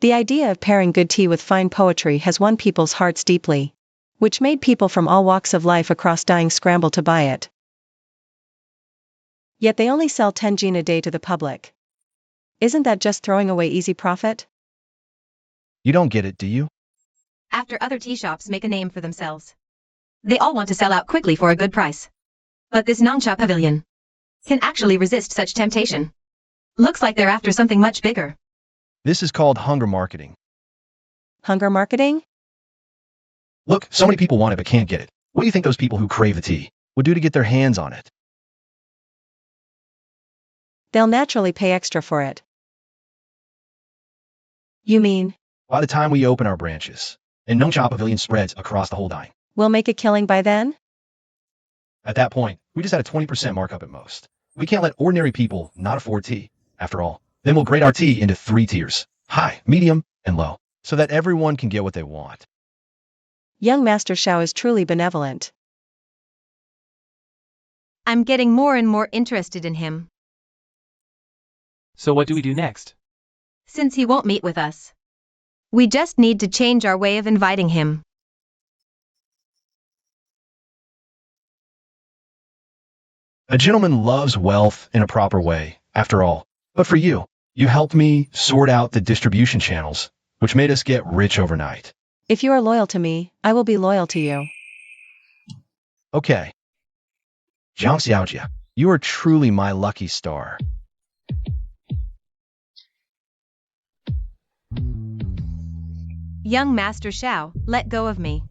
The idea of pairing good tea with fine poetry has won people's hearts deeply, which made people from all walks of life across dying scramble to buy it. Yet they only sell 10 gin a day to the public. Isn't that just throwing away easy profit? You don't get it, do you? After other tea shops make a name for themselves, they all want to sell out quickly for a good price. But this Nongcha Pavilion can actually resist such temptation. Looks like they're after something much bigger. This is called hunger marketing. Hunger marketing? Look, so many people want it but can't get it. What do you think those people who crave the tea would do to get their hands on it? They'll naturally pay extra for it. You mean, By the time we open our branches, and Nongcha Pavilion spreads across the whole dine. we'll make a killing by then? At that point, we just had a 20% markup at most. We can't let ordinary people not afford tea. After all, then we'll grade our tea into 3 tiers, high, medium, and low, so that everyone can get what they want. Young Master Xiao is truly benevolent. I'm getting more and more interested in him. So what do we do next? Since he won't meet with us, we just need to change our way of inviting him. A gentleman loves wealth in a proper way, after all. But for you, you helped me sort out the distribution channels, which made us get rich overnight. If you are loyal to me, I will be loyal to you. Okay. Jiang Xiaojia, you are truly my lucky star. Young Master Xiao, let go of me.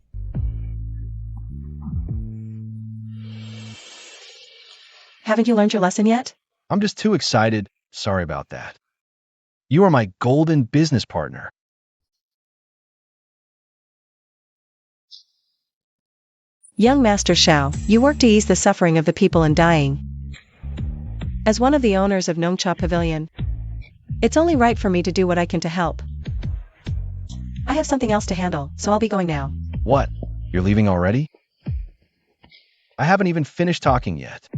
Haven't you learned your lesson yet? I'm just too excited. Sorry about that. You are my golden business partner. Young Master Xiao, you work to ease the suffering of the people in dying. As one of the owners of Nongcha Pavilion, it's only right for me to do what I can to help. I have something else to handle, so I'll be going now. What? You're leaving already? I haven't even finished talking yet.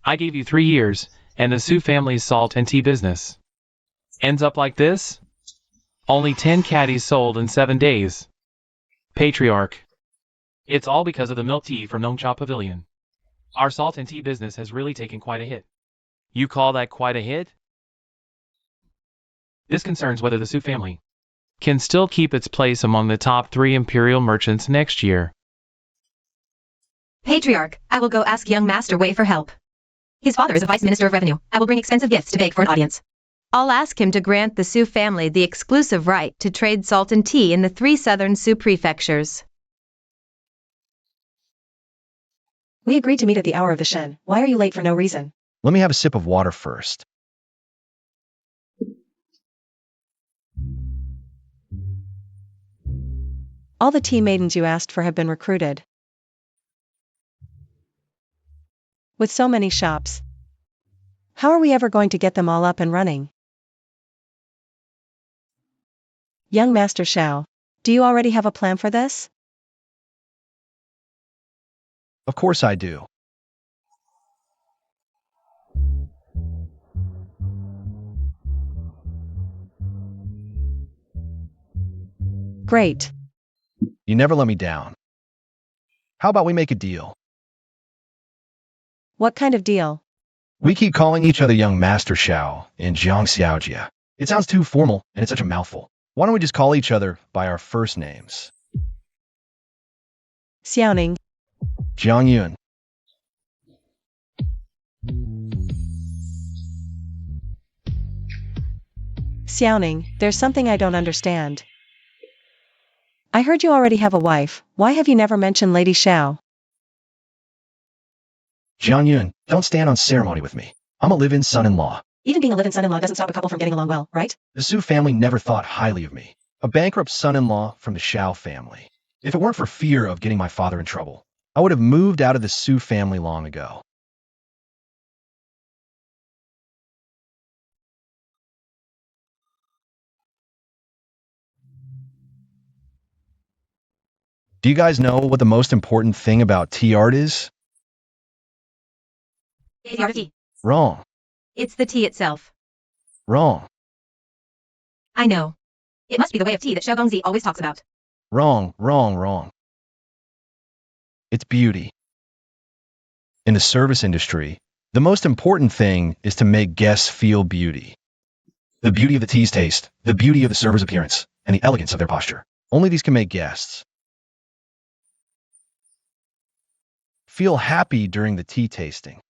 I gave you 3 years, and the Su family's salt and tea business ends up like this? Only 10 caddies sold in 7 days. Patriarch. It's all because of the milk tea from Nongcha Pavilion. Our salt and tea business has really taken quite a hit. You call that quite a hit? This concerns whether the Su family can still keep its place among the top 3 imperial merchants next year. Patriarch, I will go ask young Master Wei for help. His father is a vice minister of revenue. I will bring expensive gifts to beg for an audience. I'll ask him to grant the Su family the exclusive right to trade salt and tea in the 3 southern Su prefectures. We agreed to meet at the hour of the Shen. Why are you late for no reason? Let me have a sip of water first. All the tea maidens you asked for have been recruited. With so many shops, how are we ever going to get them all up and running? Young Master Xiao, do you already have a plan for this? Of course I do. Great. You never let me down. How about we make a deal? What kind of deal? We keep calling each other young Master Xiao and Jiang Xiaojia. It sounds too formal, and it's such a mouthful. Why don't we just call each other by our first names? Xiaoning. Jiang Yun. Xiaoning, there's something I don't understand. I heard you already have a wife. Why have you never mentioned Lady Xiao? Jiang Yun, don't stand on ceremony with me. I'm a live-in son-in-law. Even being a live-in son-in-law doesn't stop a couple from getting along well, right? The Su family never thought highly of me. A bankrupt son-in-law from the Xiao family. If it weren't for fear of getting my father in trouble, I would have moved out of the Su family long ago. Do you guys know what the most important thing about tea art is? It's the art of tea. Wrong. It's the tea itself. Wrong. I know. It must be the way of tea that Xiaogongzi always talks about. Wrong. Wrong. Wrong. It's beauty. In the service industry, the most important thing is to make guests feel beauty. The beauty of the tea's taste, the beauty of the server's appearance, and the elegance of their posture. Only these can make guests feel happy during the tea tasting.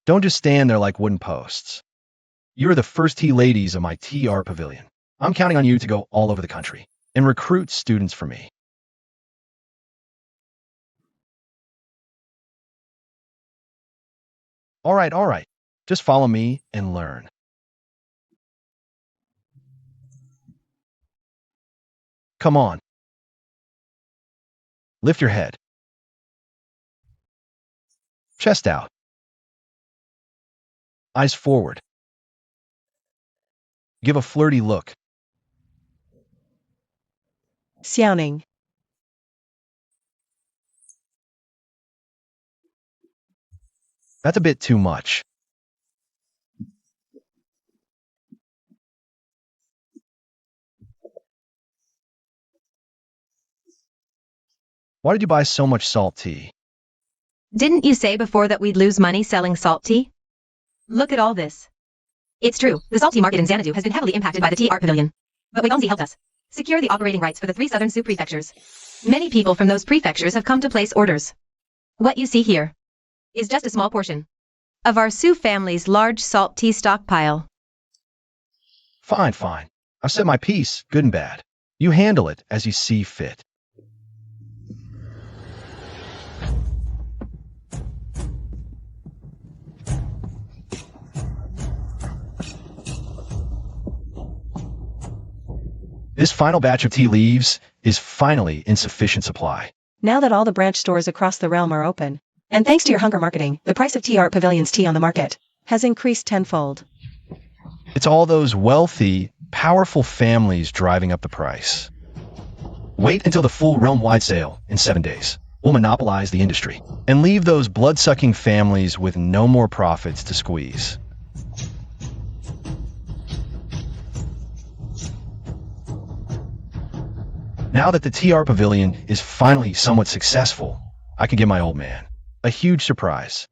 Don't just stand there like wooden posts. You're the first tea ladies of my tea art pavilion. I'm counting on you to go all over the country and recruit students for me. All right. Just follow me and learn. Come on. Lift your head. Chest out. Eyes forward. Give a flirty look. Xiaoning. That's a bit too much. Why did you buy so much salt tea? Didn't you say before that we'd lose money selling salt tea? Look at all this. It's true, the salt tea market in Xanadu has been heavily impacted by the tea art pavilion. But Weigongzi helped us secure the operating rights for the 3 southern Sioux prefectures. Many people from those prefectures have come to place orders. What you see here is just a small portion of our Sioux family's large salt tea stockpile. Fine. I've said my piece, good and bad. You handle it as you see fit. This final batch of tea leaves is finally in sufficient supply. Now that all the branch stores across the realm are open, and thanks to your hunger marketing, the price of Tea Art Pavilion's tea on the market has increased tenfold. It's all those wealthy, powerful families driving up the price. Wait until the full realm-wide sale in 7 days. We'll monopolize the industry and leave those blood-sucking families with no more profits to squeeze. Now that the TR Pavilion is finally somewhat successful, I can give my old man a huge surprise.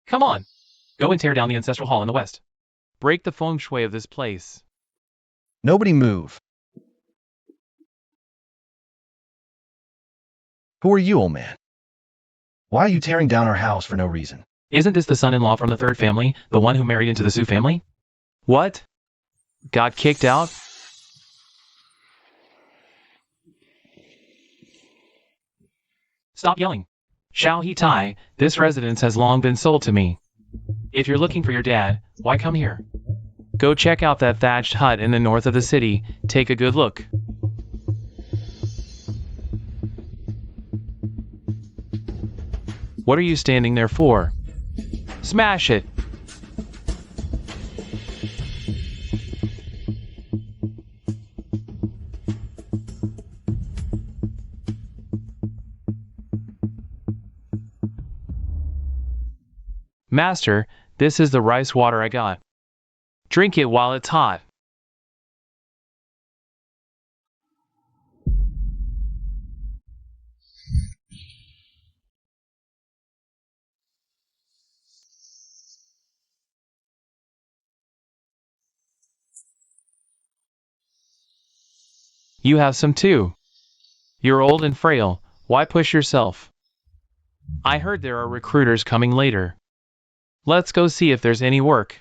Come on. Go and tear down the ancestral hall in the west. Break the feng shui of this place. Nobody move. Who are you, old man? Why are you tearing down our house for no reason? Isn't this the son-in-law from the third family, the one who married into the Sioux family? What? Got kicked out? Stop yelling. Xiao He Tai, this residence has long been sold to me. If you're looking for your dad, why come here? Go check out that thatched hut in the north of the city. Take a good look. What are you standing there for? Smash it! Master, this is the rice water I got. Drink it while it's hot. You have some too. You're old and frail. Why push yourself? I heard there are recruiters coming later. Let's go see if there's any work.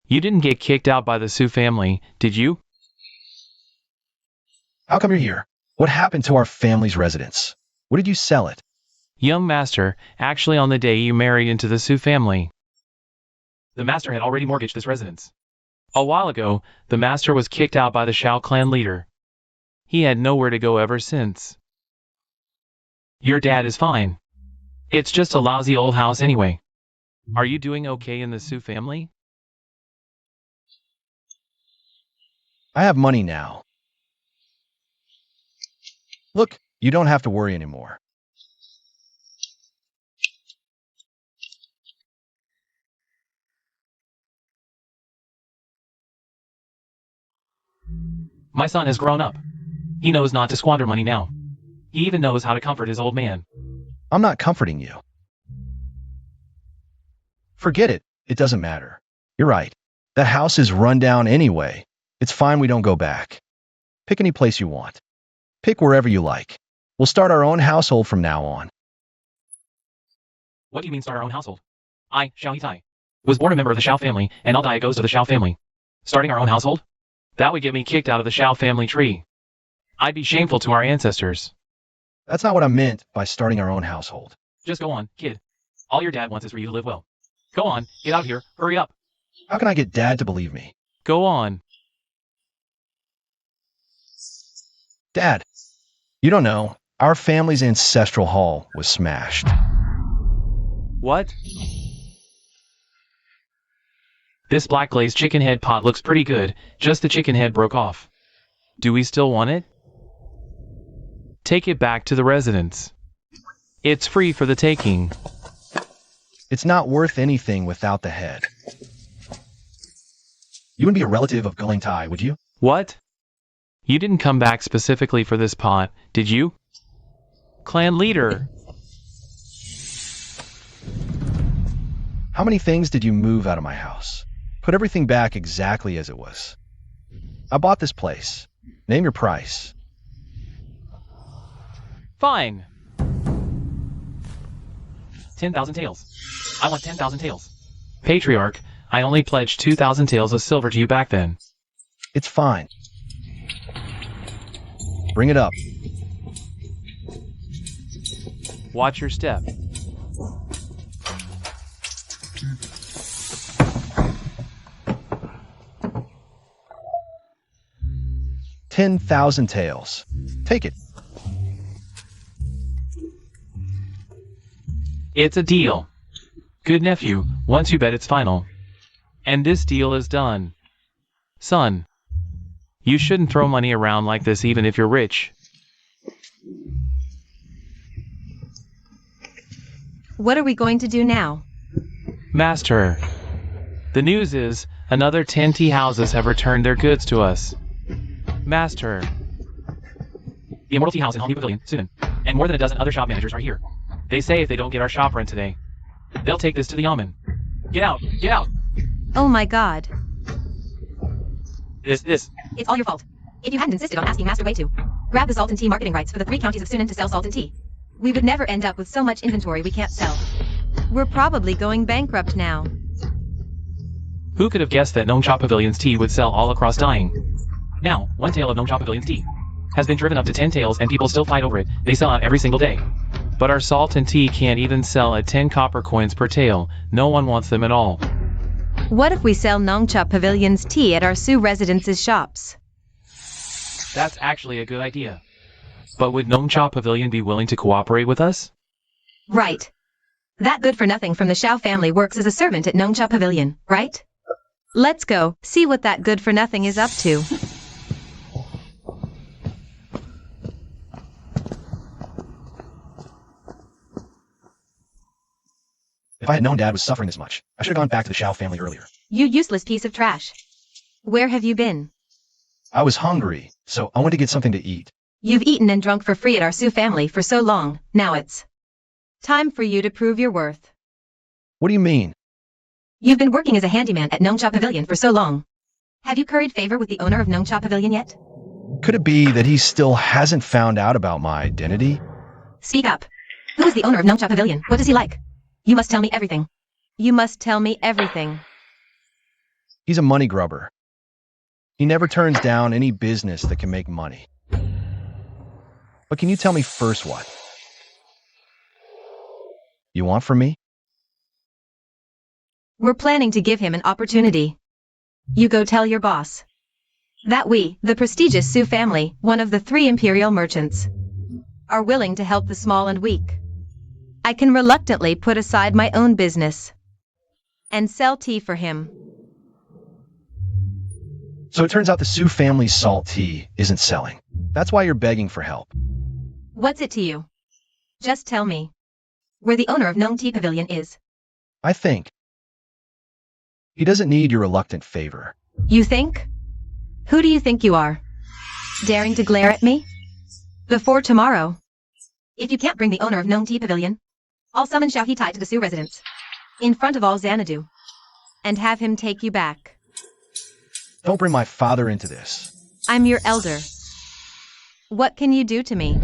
You didn't get kicked out by the Sioux family, did you? How come you're here? What happened to our family's residence? What did you sell it? Young master, actually on the day you married into the Sioux family. The master had already mortgaged this residence. A while ago, the master was kicked out by the Shao clan leader. He had nowhere to go ever since. Your dad is fine. It's just a lousy old house anyway. Are you doing okay in the Su family? I have money now. Look, you don't have to worry anymore. My son has grown up. He knows not to squander money now. He even knows how to comfort his old man. I'm not comforting you. Forget it. It doesn't matter. You're right. That house is run down anyway. It's fine we don't go back. Pick any place you want. Pick wherever you like. We'll start our own household from now on. What do you mean start our own household? I, Xiao Yitai, was born a member of the Shao family, and I'll die a ghost of the Shao family. Starting our own household? That would get me kicked out of the Shao family tree. I'd be shameful to our ancestors. That's not what I meant by starting our own household. Just go on, kid. All your dad wants is for you to live well. Go on, get out of here, hurry up. How can I get Dad to believe me? Go on. Dad, you don't know. Our family's ancestral hall was smashed. What? This black glazed chicken head pot looks pretty good, just the chicken head broke off. Do we still want it? Take it back to the residence. It's free for the taking. It's not worth anything without the head. You wouldn't be a relative of Guling Tai, would you? What? You didn't come back specifically for this pot, did you? Clan leader. How many things did you move out of my house? Put everything back exactly as it was. I bought this place. Name your price. Fine. 10,000 taels. I want 10,000 taels. Patriarch, I only pledged 2,000 taels of silver to you back then. It's fine. Bring it up. Watch your step. $10,000 Take it. It's a deal. Good nephew, once you bet it's final. And this deal is done. Son, you shouldn't throw money around like this even if you're rich. What are we going to do now? Master, the news is another 10 tea houses have returned their goods to us. Master, the Immortal Tea House in Hongyu Pavilion, Sunan, and more than a dozen other shop managers are here. They say if they don't get our shop rent today, they'll take this to the Yamen. Get out! Get out! Oh my god. This. It's all your fault. If you hadn't insisted on asking Master Wei to grab the salt and tea marketing rights for the 3 counties of Sunan to sell salt and tea, we would never end up with so much inventory we can't sell. We're probably going bankrupt now. Who could have guessed that Nongcha Pavilion's tea would sell all across Dying? Now, 1 tael of Nongcha Pavilion's tea has been driven up to 10 taels and people still fight over it. They sell out every single day. But our salt and tea can't even sell at 10 copper coins per tael. No one wants them at all. What if we sell Nongcha Pavilion's tea at our Sioux residences' shops? That's actually a good idea. But would Nongcha Pavilion be willing to cooperate with us? Right. That good-for-nothing from the Shao family works as a servant at Nongcha Pavilion, right? Let's go, see what that good-for-nothing is up to. If I had known Dad was suffering this much, I should have gone back to the Shao family earlier. You useless piece of trash. Where have you been? I was hungry, so I went to get something to eat. You've eaten and drunk for free at our Sioux family for so long, now it's time for you to prove your worth. What do you mean? You've been working as a handyman at Nongcha Pavilion for so long. Have you curried favor with the owner of Nongcha Pavilion yet? Could it be that he still hasn't found out about my identity? Speak up. Who is the owner of Nongcha Pavilion? What does he like? You must tell me everything. You must tell me everything. He's a money grubber. He never turns down any business that can make money. But can you tell me first what you want from me? We're planning to give him an opportunity. You go tell your boss that we, the prestigious Su family, one of the 3 imperial merchants, are willing to help the small and weak. I can reluctantly put aside my own business and sell tea for him. So it turns out the Su family's salt tea isn't selling. That's why you're begging for help. What's it to you? Just tell me where the owner of Gnome Tea Pavilion is. I think he doesn't need your reluctant favor. You think? Who do you think you are? Daring to glare at me? Before tomorrow. If you can't bring the owner of Gnome Tea Pavilion, I'll summon Xiao Hitai to the Su residence, in front of all Xanadu, and have him take you back. Don't bring my father into this. I'm your elder. What can you do to me?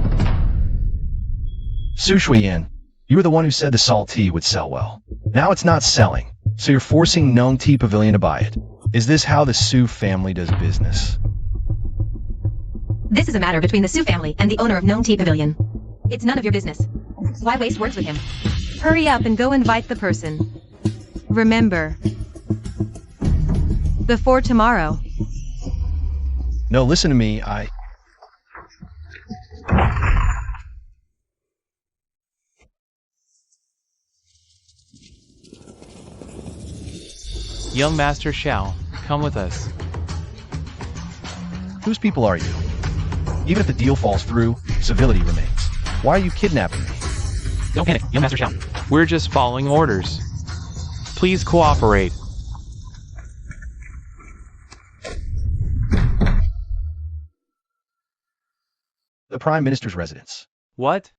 Su Shuiyan, you were the one who said the salt tea would sell well. Now it's not selling, so you're forcing Gnome Tea Pavilion to buy it. Is this how the Su family does business? This is a matter between the Su family and the owner of Gnome Tea Pavilion. It's none of your business. Why waste words with him? Hurry up and go invite the person. Remember, before tomorrow. No, listen to me, Young Master Xiao, come with us. Whose people are you? Even if the deal falls through, civility remains. Why are you kidnapping me? Don't panic, Young Master Xiao. We're just following orders. Please cooperate. The Prime Minister's residence. What?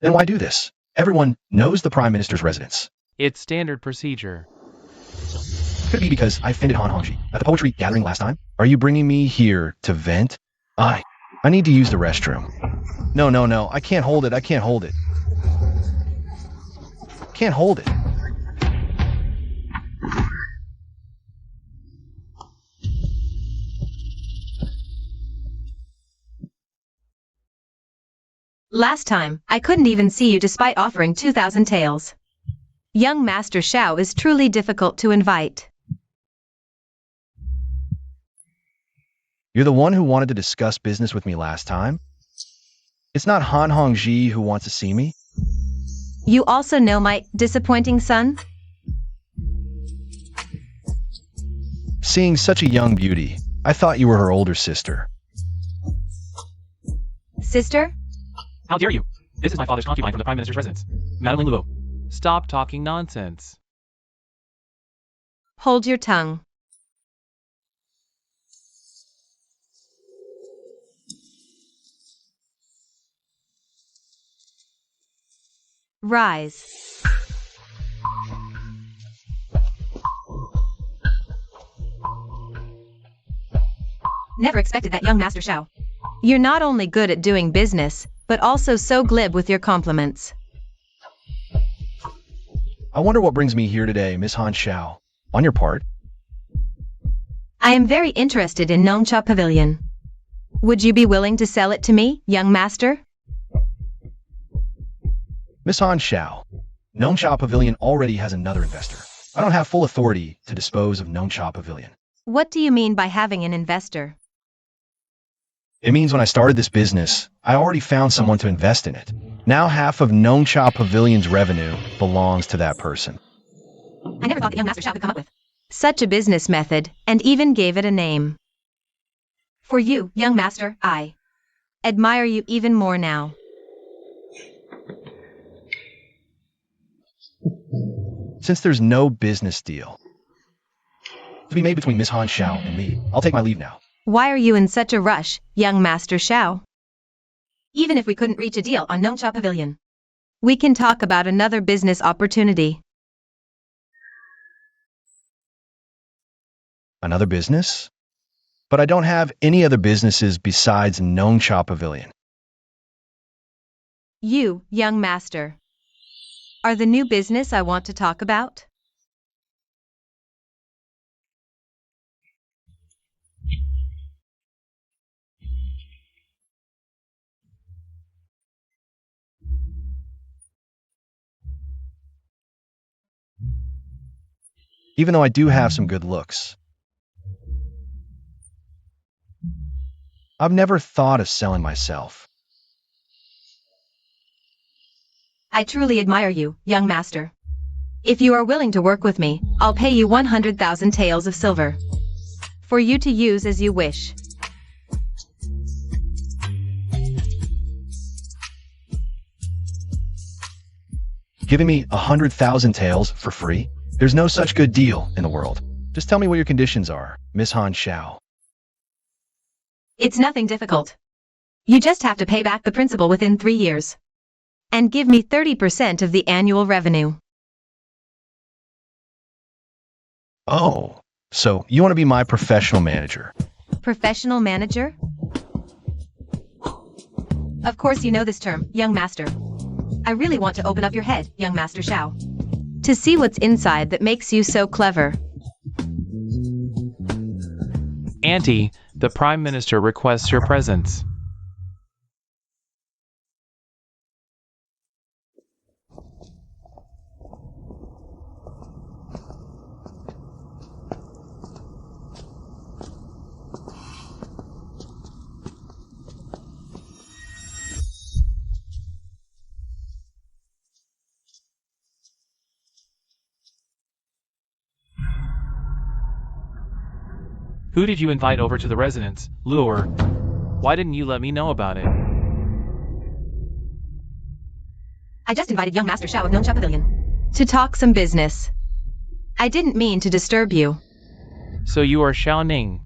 Then why do this? Everyone knows the Prime Minister's residence. It's standard procedure. Could it be because I offended Han Hongji at the poetry gathering last time? Are you bringing me here to vent? I need to use the restroom. No, I can't hold it, Can't hold it. Last time, I couldn't even see you despite offering 2,000 taels. Young Master Xiao is truly difficult to invite. You're the one who wanted to discuss business with me last time? It's not Han Hongji who wants to see me? You also know my disappointing son? Seeing such a young beauty, I thought you were her older sister. Sister? How dare you? This is my father's concubine from the Prime Minister's residence, Madeline Luo. Stop talking nonsense. Hold your tongue. Rise. Never expected that, Young Master Xiao. You're not only good at doing business, but also so glib with your compliments. I wonder what brings me here today, Miss Han Xiao. On your part? I am very interested in Nongcha Pavilion. Would you be willing to sell it to me, young master? Miss Han Xiao, Nongcha Pavilion already has another investor. I don't have full authority to dispose of Nongcha Pavilion. What do you mean by having an investor? It means when I started this business, I already found someone to invest in it. Now half of Nongcha Pavilion's revenue belongs to that person. I never thought the young master Xiao could come up with such a business method, and even gave it a name. For you, young master, I admire you even more now. Since there's no business deal to be made between Miss Han Xiao and me, I'll take my leave now. Why are you in such a rush, young Master Xiao? Even if we couldn't reach a deal on Nongcha Pavilion, we can talk about another business opportunity. Another business? But I don't have any other businesses besides Nongcha Pavilion. You, young master, are the new business I want to talk about? Even though I do have some good looks, I've never thought of selling myself. I truly admire you, young master. If you are willing to work with me, I'll pay you 100,000 taels of silver. For you to use as you wish. Giving me 100,000 taels for free? There's no such good deal in the world. Just tell me what your conditions are, Miss Han Xiao. It's nothing difficult. You just have to pay back the principal within 3 years. And give me 30% of the annual revenue. Oh, so you want to be my professional manager? Professional manager? Of course you know this term, young master. I really want to open up your head, young Master Xiao. To see what's inside that makes you so clever. Auntie, the Prime Minister requests your presence. Who did you invite over to the residence, Lure? Why didn't you let me know about it? I just invited young Master Xiao of Nongcha Pavilion. To talk some business. I didn't mean to disturb you. So you are Xiao Ning.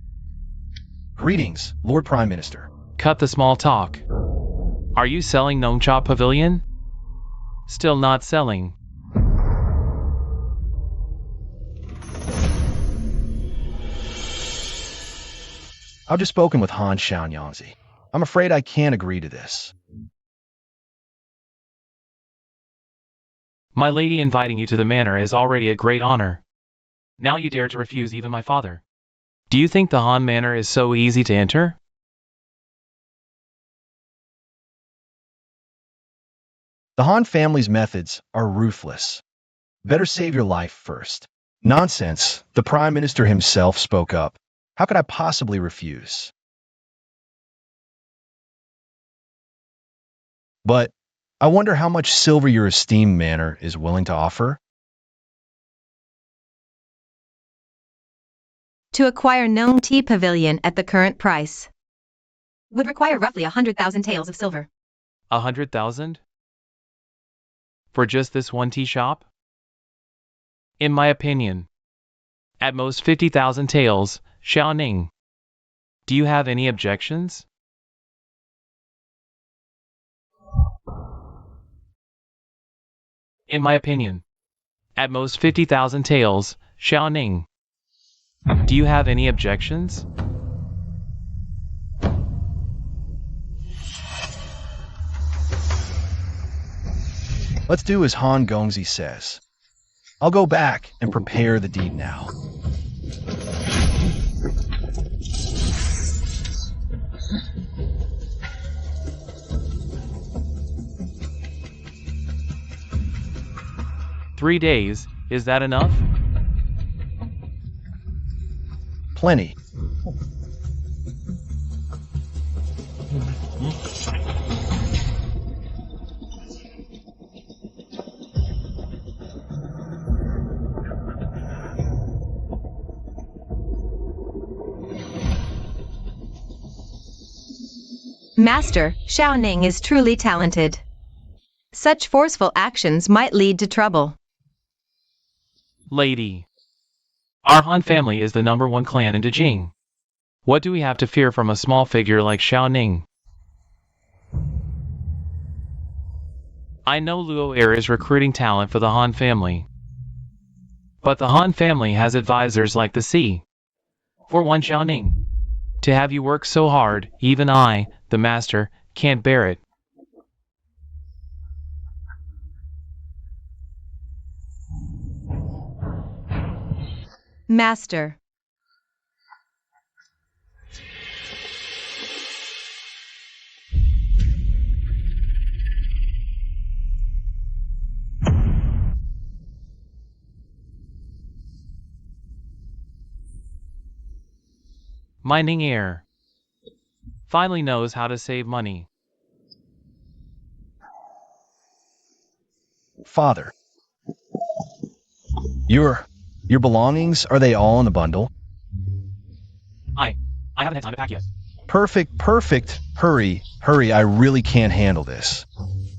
Greetings, Lord Prime Minister. Cut the small talk. Are you selling Nongcha Pavilion? Still not selling. I've just spoken with Han Xiaonyangzi. I'm afraid I can't agree to this. My lady inviting you to the manor is already a great honor. Now you dare to refuse even my father. Do you think the Han Manor is so easy to enter? The Han family's methods are ruthless. Better save your life first. Nonsense. The Prime Minister himself spoke up. How could I possibly refuse? But I wonder how much silver your esteemed manor is willing to offer? To acquire Nong Tea Pavilion at the current price would require roughly 100,000 taels of silver. 100,000? For just this one tea shop? In my opinion, at most 50,000 taels, Xiao Ning. Do you have any objections? In my opinion, at most 50,000 taels, Xiao Ning. Do you have any objections? Let's do as Han Gongzi says. I'll go back and prepare the deed now. "3 days, is that enough?" Plenty. Master, Xiao Ning is truly talented. Such forceful actions might lead to trouble. Lady, our Han family is the #1 clan in Dejing. What do we have to fear from a small figure like Xiao Ning? I know Luo Air is recruiting talent for the Han family. But the Han family has advisors like the sea. For one Xiao Ning, to have you work so hard, even I, the master, can't bear it. Master. Mining air. finally knows how to save money. Father, your belongings, are they all in a bundle? I haven't had time to pack yet. Perfect, perfect. Hurry, hurry, I really can't handle this.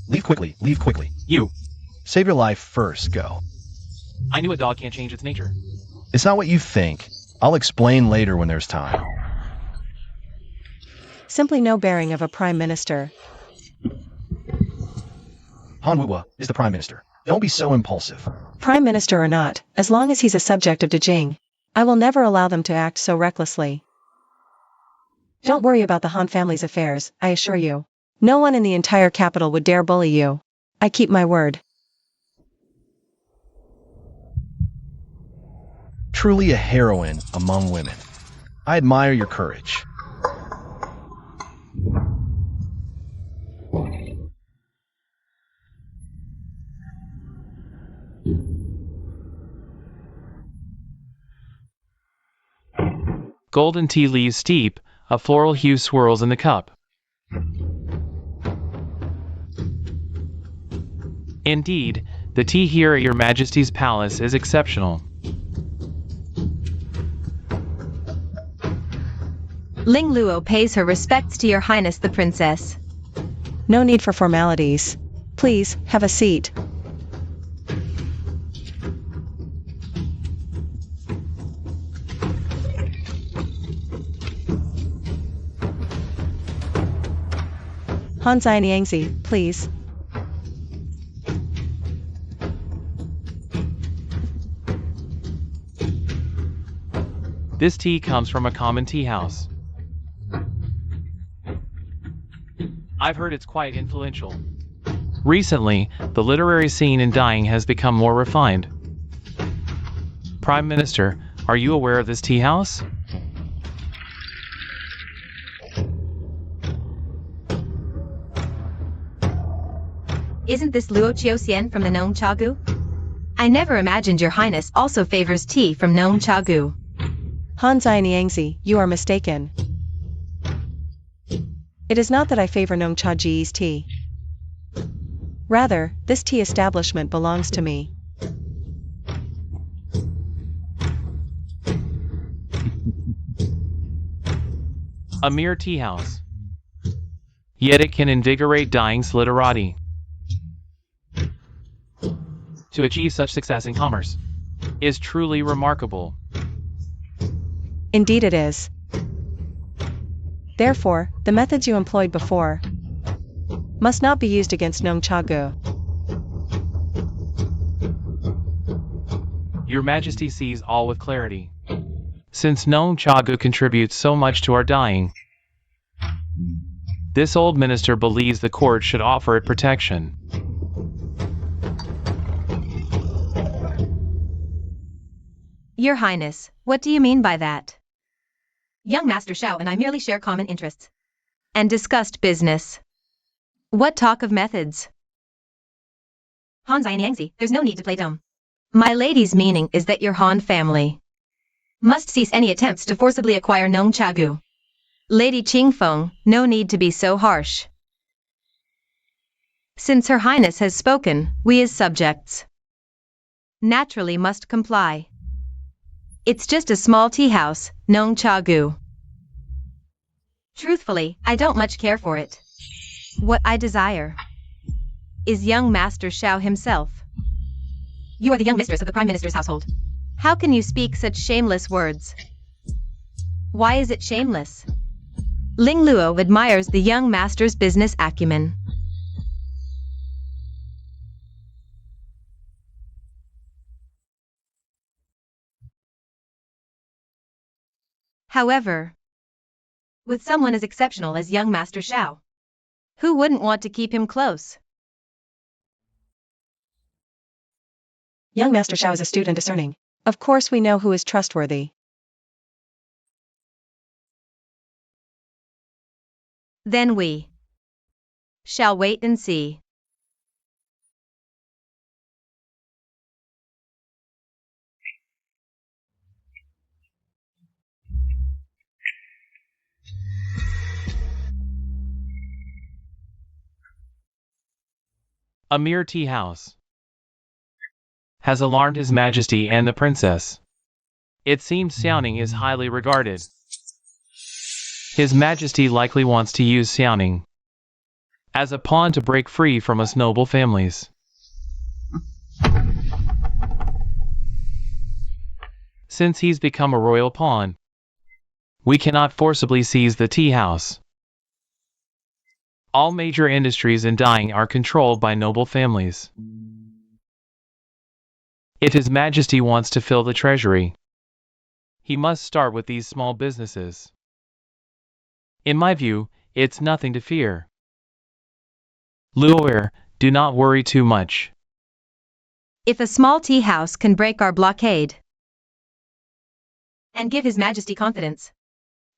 Leave quickly, leave quickly. You. Save your life first, go. I knew a dog can't change its nature. It's not what you think. I'll explain later when there's time. Simply no bearing of a prime minister. Hanwuwa is the prime minister. Don't be so impulsive. Prime minister or not, as long as he's a subject of Dejing, I will never allow them to act so recklessly. Don't worry about the Han family's affairs, I assure you. No one in the entire capital would dare bully you. I keep my word. Truly a heroine among women. I admire your courage. Golden tea leaves steep, a floral hue swirls in the cup. Indeed, the tea here at Your Majesty's palace is exceptional. Ling Luo pays her respects to Your Highness the Princess. No need for formalities. Please, have a seat. Han Xianyangzi, please. This tea comes from a common tea house. I've heard it's quite influential. Recently, the literary scene in Dying has become more refined. Prime Minister, are you aware of this tea house? Isn't this Luo Chiosian from the Nong Chagu? I never imagined Your Highness also favors tea from Nong Chagu. Han Xianyangzi, you are mistaken. It is not that I favor Nong Chaji's tea. Rather, this tea establishment belongs to me. A mere tea house. Yet it can invigorate Dying's literati. To achieve such success in commerce is truly remarkable. Indeed it is. Therefore, the methods you employed before must not be used against Nong Chagu. Your Majesty sees all with clarity. Since Nong Chagu contributes so much to our dying, this old minister believes the court should offer it protection. Your Highness, what do you mean by that? Young Master Shao and I merely share common interests. And discussed business. What talk of methods? Han Xianyangzi, there's no need to play dumb. My lady's meaning is that your Han family must cease any attempts to forcibly acquire Nong Chagu. Lady Qingfeng, no need to be so harsh. Since Her Highness has spoken, we as subjects naturally must comply. It's just a small tea house, Nong Chagu. Truthfully, I don't much care for it. What I desire is young Master Shao himself. You are the young mistress of the Prime Minister's household. How can you speak such shameless words? Why is it shameless? Ling Luo admires the young master's business acumen. However, with someone as exceptional as young Master Shao, who wouldn't want to keep him close? Young Master Shao is astute and discerning. Of course we know who is trustworthy. Then we shall wait and see. A mere tea house has alarmed His Majesty and the princess. It seems Xiaoning is highly regarded. His Majesty likely wants to use Xiaoning as a pawn to break free from us noble families. Since he's become a royal pawn, we cannot forcibly seize the tea house. All major industries in dyeing are controlled by noble families. If His Majesty wants to fill the treasury, he must start with these small businesses. In my view, it's nothing to fear. Luoer, do not worry too much. If a small tea house can break our blockade and give His Majesty confidence,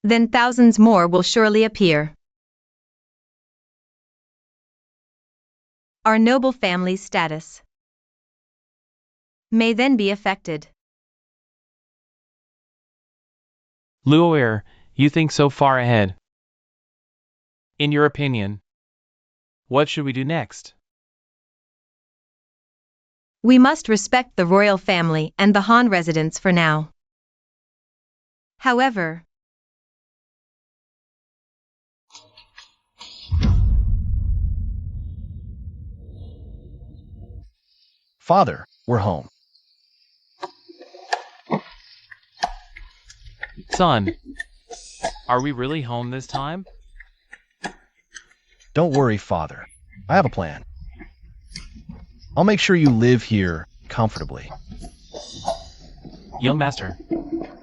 then thousands more will surely appear. Our noble family's status may then be affected. Luoer, you think so far ahead. In your opinion, what should we do next? We must respect the royal family and the Han residents for now. However, Father, we're home. Son, are we really home this time? Don't worry, Father. I have a plan. I'll make sure you live here comfortably. Young master,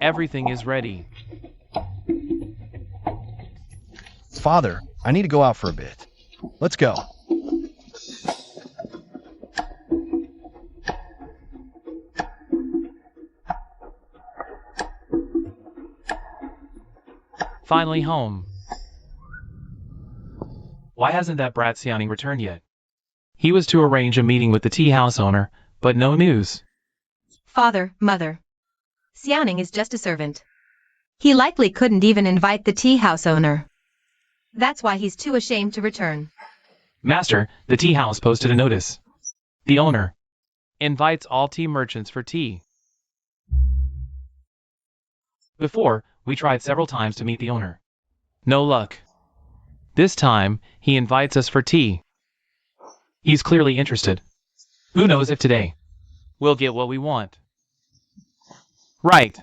everything is ready. Father, I need to go out for a bit. Let's go. Finally home. Why hasn't that brat Xiaoning returned yet? He was to arrange a meeting with the tea house owner, but no news. Father, Mother, Xiaoning is just a servant. He likely couldn't even invite the tea house owner. That's why he's too ashamed to return. Master, the tea house posted a notice. The owner invites all tea merchants for tea. Before, we tried several times to meet the owner. No luck. This time, he invites us for tea. He's clearly interested. Who knows if today we'll get what we want. Right.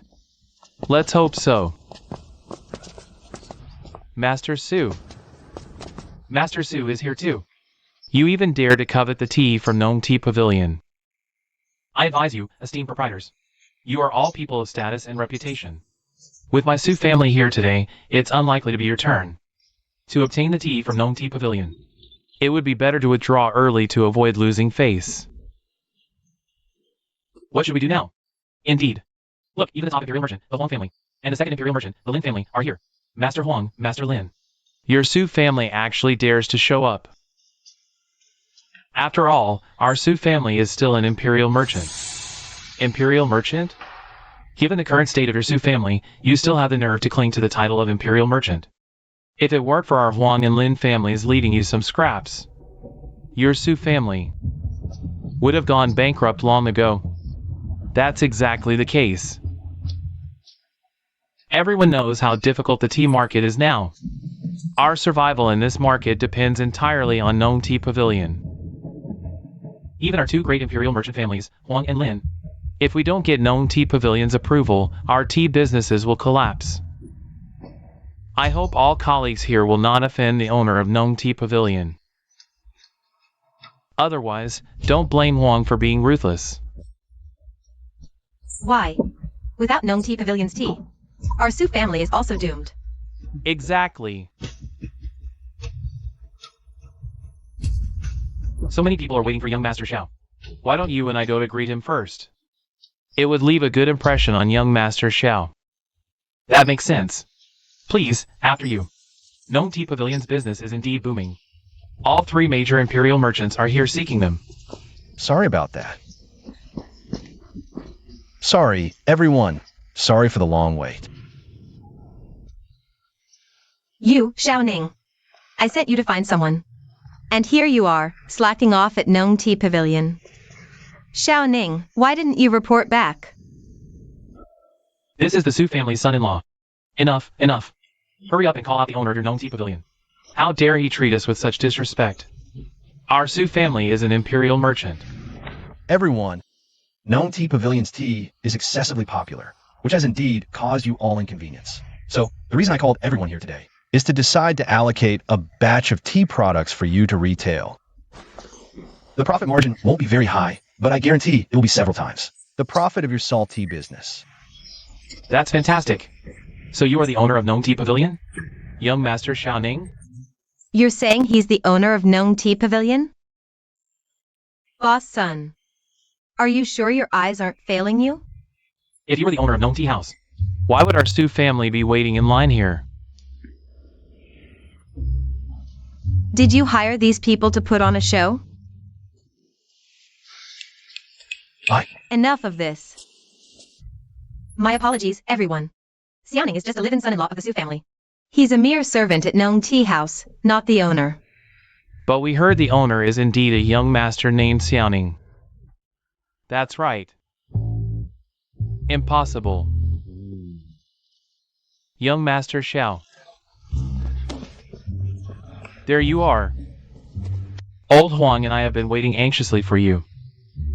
Let's hope so. Master Su. Master Su is here too. You even dare to covet the tea from Nong Tea Pavilion. I advise you, esteemed proprietors. You are all people of status and reputation. With my Su family here today, it's unlikely to be your turn to obtain the tea from Nong Tea Pavilion. It would be better to withdraw early to avoid losing face. What should we do now? Indeed. Look, even the top Imperial merchant, the Huang family, and the second Imperial merchant, the Lin family, are here. Master Huang, Master Lin. Your Su family actually dares to show up. After all, our Su family is still an Imperial merchant. Imperial merchant? Given the current state of your Su family, you still have the nerve to cling to the title of Imperial merchant. If it weren't for our Huang and Lin families leading you some scraps, your Su family would have gone bankrupt long ago. That's exactly the case. Everyone knows how difficult the tea market is now. Our survival in this market depends entirely on Nong Tea Pavilion. Even our two great Imperial merchant families, Huang and Lin, if we don't get Nong Tea Pavilion's approval, our tea businesses will collapse. I hope all colleagues here will not offend the owner of Nong Tea Pavilion. Otherwise, don't blame Huang for being ruthless. Why? Without Nong Tea Pavilion's tea, our Su family is also doomed. Exactly. So many people are waiting for young Master Xiao. Why don't you and I go to greet him first? It would leave a good impression on young Master Xiao. That makes sense. Please, after you. Nong Tea Pavilion's business is indeed booming. All three major Imperial merchants are here seeking them. Sorry about that. Sorry, everyone. Sorry for the long wait. You, Xiaoning. I sent you to find someone. And here you are, slacking off at Nong Tea Pavilion. Xiao Ning, why didn't you report back? This is the Su family's son-in-law. Enough, enough. Hurry up and call out the owner of your Nong Tea Pavilion. How dare he treat us with such disrespect? Our Su family is an imperial merchant. Everyone, Nong Tea Pavilion's tea is excessively popular, which has indeed caused you all inconvenience. So, the reason I called everyone here today is to decide to allocate a batch of tea products for you to retail. The profit margin won't be very high, but I guarantee it will be several times the profit of your salt tea business. That's fantastic. So you are the owner of Nong Tea Pavilion? Young Master Xiao Ning? You're saying he's the owner of Nong Tea Pavilion? Boss son, are you sure your eyes aren't failing you? If you were the owner of Nong Tea House, why would our Su family be waiting in line here? Did you hire these people to put on a show? Enough of this. My apologies, everyone. Xiaoning is just a live-in son-in-law of the Su family. He's a mere servant at Nong Tea House, not the owner. But we heard the owner is indeed a young master named Xiaoning. That's right. Impossible. Young Master Xiao. There you are. Old Huang and I have been waiting anxiously for you.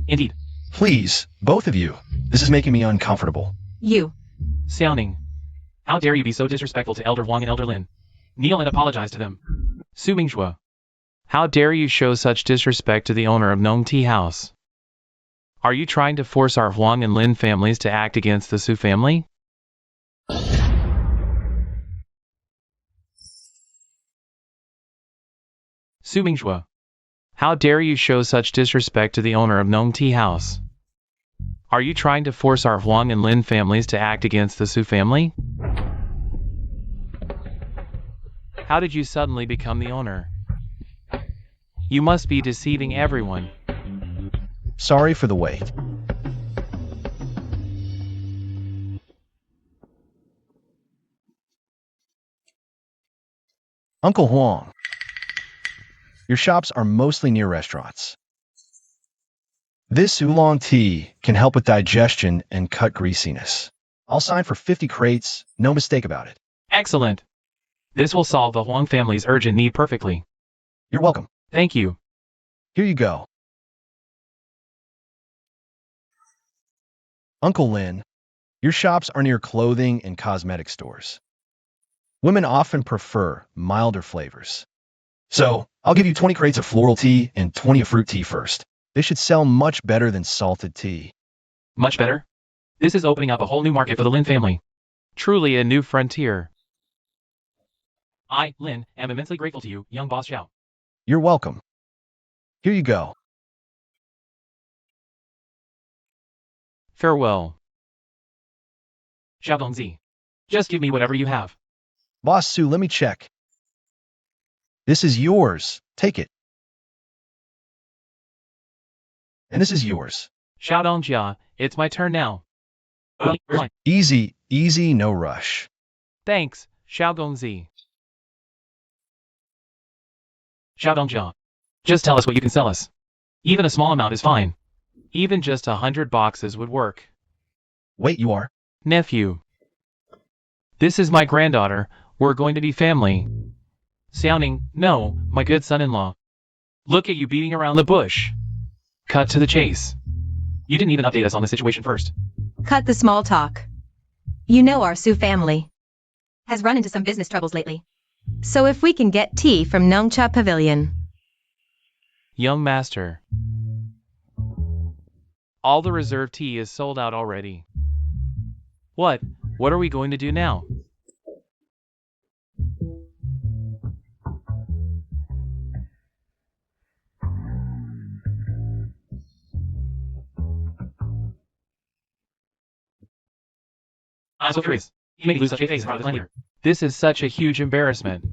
Indeed. Please, both of you. This is making me uncomfortable. You. Xiaoning, how dare you be so disrespectful to Elder Huang and Elder Lin? Kneel and apologize to them. Su Mingzhua, how dare you show such disrespect to the owner of Nong Tea House? Are you trying to force our Huang and Lin families to act against the Su family? Su Mingzhua, how dare you show such disrespect to the owner of Nong Tea House? Are you trying to force our Huang and Lin families to act against the Su family? How did you suddenly become the owner? You must be deceiving everyone. Sorry for the wait. Uncle Huang, your shops are mostly near restaurants. This oolong tea can help with digestion and cut greasiness. I'll sign for 50 crates, no mistake about it. Excellent. This will solve the Huang family's urgent need perfectly. You're welcome. Thank you. Here you go. Uncle Lin, your shops are near clothing and cosmetic stores. Women often prefer milder flavors. So, I'll give you 20 crates of floral tea and 20 of fruit tea first. They should sell much better than salted tea. Much better? This is opening up a whole new market for the Lin family. Truly a new frontier. I, Lin, am immensely grateful to you, young boss Xiao. You're welcome. Here you go. Farewell. Xiao Gongzi. Just give me whatever you have. Boss Su, let me check. This is yours. Take it. And this is yours. Xiao Dongjia, it's my turn now. Easy, easy, no rush. Thanks, Xiao Gongzi. Xiao Dongjia. Just tell us what you can sell us. Even a small amount is fine. Even just 100 boxes would work. Wait, you are? Nephew. This is my granddaughter. We're going to be family. Xiaoning, no, my good son-in-law. Look at you beating around the bush. Cut to the chase. You didn't even update us on the situation first. Cut the small talk. You know our Su family has run into some business troubles lately. So if we can get tea from Nongcha Pavilion. Young master. All the reserve tea is sold out already. What? What are we going to do now? I'm so curious. You made me lose such a face in front of the clan leader. This is such a huge embarrassment.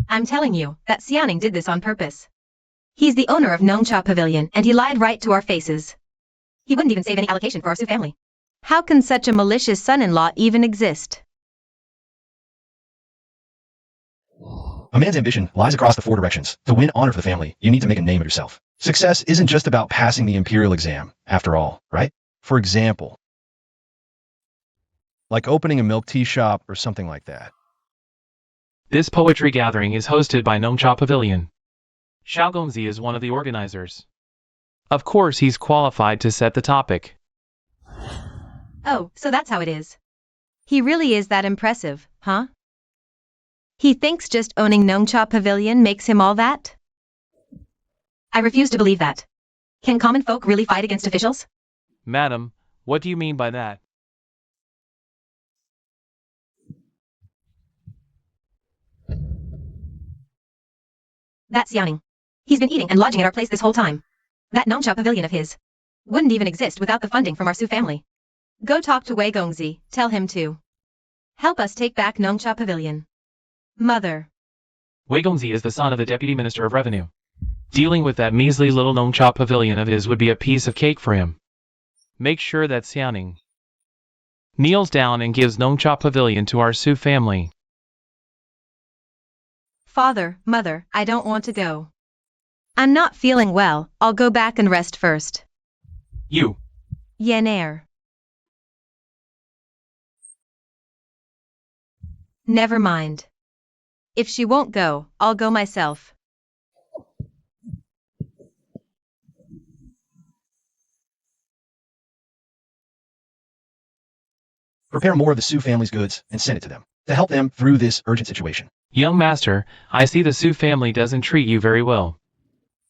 I'm telling you that Xiaoning did this on purpose. He's the owner of Nongcha Pavilion and he lied right to our faces. He wouldn't even save any allocation for our Su family. How can such a malicious son-in-law even exist? A man's ambition lies across the four directions. To win honor for the family, you need to make a name of yourself. Success isn't just about passing the imperial exam, after all, right? For example, like opening a milk tea shop or something like that. This poetry gathering is hosted by Nongcha Pavilion. Xiao Gongzi is one of the organizers. Of course, he's qualified to set the topic. Oh, so that's how it is. He really is that impressive, huh? He thinks just owning Nongcha Pavilion makes him all that? I refuse to believe that. Can common folk really fight against officials? Madam, what do you mean by that? That's Xiaoning. He's been eating and lodging at our place this whole time. That Nongcha Pavilion of his wouldn't even exist without the funding from our Su family. Go talk to Wei Gongzi, tell him to help us take back Nongcha Pavilion. Mother. Wei Gongzi is the son of the Deputy Minister of Revenue. Dealing with that measly little Nongcha Pavilion of his would be a piece of cake for him. Make sure that Xiaoning kneels down and gives Nongcha Pavilion to our Su family. Father, Mother, I don't want to go. I'm not feeling well, I'll go back and rest first. You. Yen Air. Never mind. If she won't go, I'll go myself. Prepare more of the Su family's goods and send it to them to help them through this urgent situation. Young master, I see the Su family doesn't treat you very well.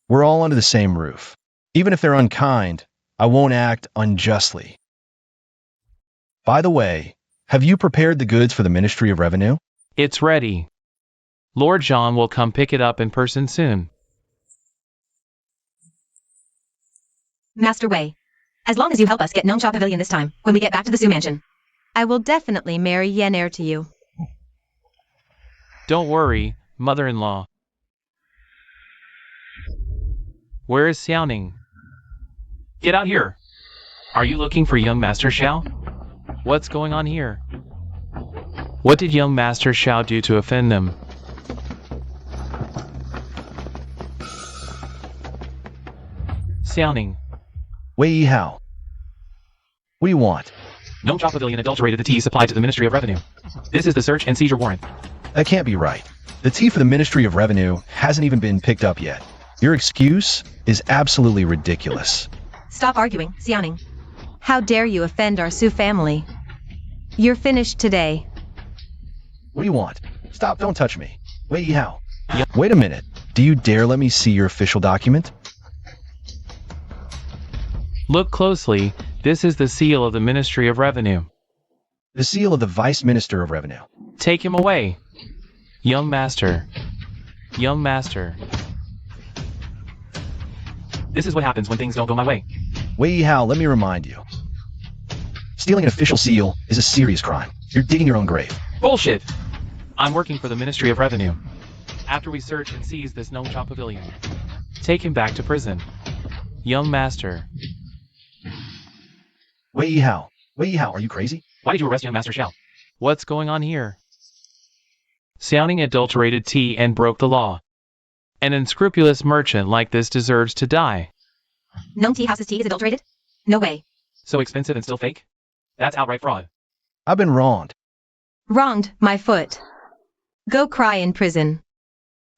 We're all under the same roof. Even if they're unkind, I won't act unjustly. By the way, have you prepared the goods for the Ministry of Revenue? It's ready. Lord John will come pick it up in person soon. Master Wei, as long as you help us get Nongcha Pavilion this time, when we get back to the Su mansion, I will definitely marry Yen Air to you. Don't worry, mother-in-law. Where is Xiaoning? Get out here! Are you looking for young Master Xiao? What's going on here? What did young Master Xiao do to offend them? Xiaoning. Wei Yihao. What do you want? Nongcha Pavilion adulterated the tea supplied to the Ministry of Revenue. This is the search and seizure warrant. That can't be right. The tea for the Ministry of Revenue hasn't even been picked up yet. Your excuse is absolutely ridiculous. Stop arguing, Xiaoning. How dare you offend our Su family? You're finished today. What do you want? Stop, don't touch me. Wei Yihao. Wait a minute. Do you dare let me see your official document? Look closely, this is the seal of the Ministry of Revenue. The seal of the Vice Minister of Revenue. Take him away. Young Master. Young Master. This is what happens when things don't go my way. Wei Yihao, let me remind you. Stealing an official seal is a serious crime. You're digging your own grave. Bullshit! I'm working for the Ministry of Revenue. After we search and seize this Nongcha Pavilion, take him back to prison. Young Master. Wei Yihao. Wei Yihao, are you crazy? Why did you arrest young Master Xiao? What's going on here? Xiaoning adulterated tea and broke the law. An unscrupulous merchant like this deserves to die. Nong Tea House's tea is adulterated? No way. So expensive and still fake? That's outright fraud. I've been wronged. Wronged, my foot. Go cry in prison.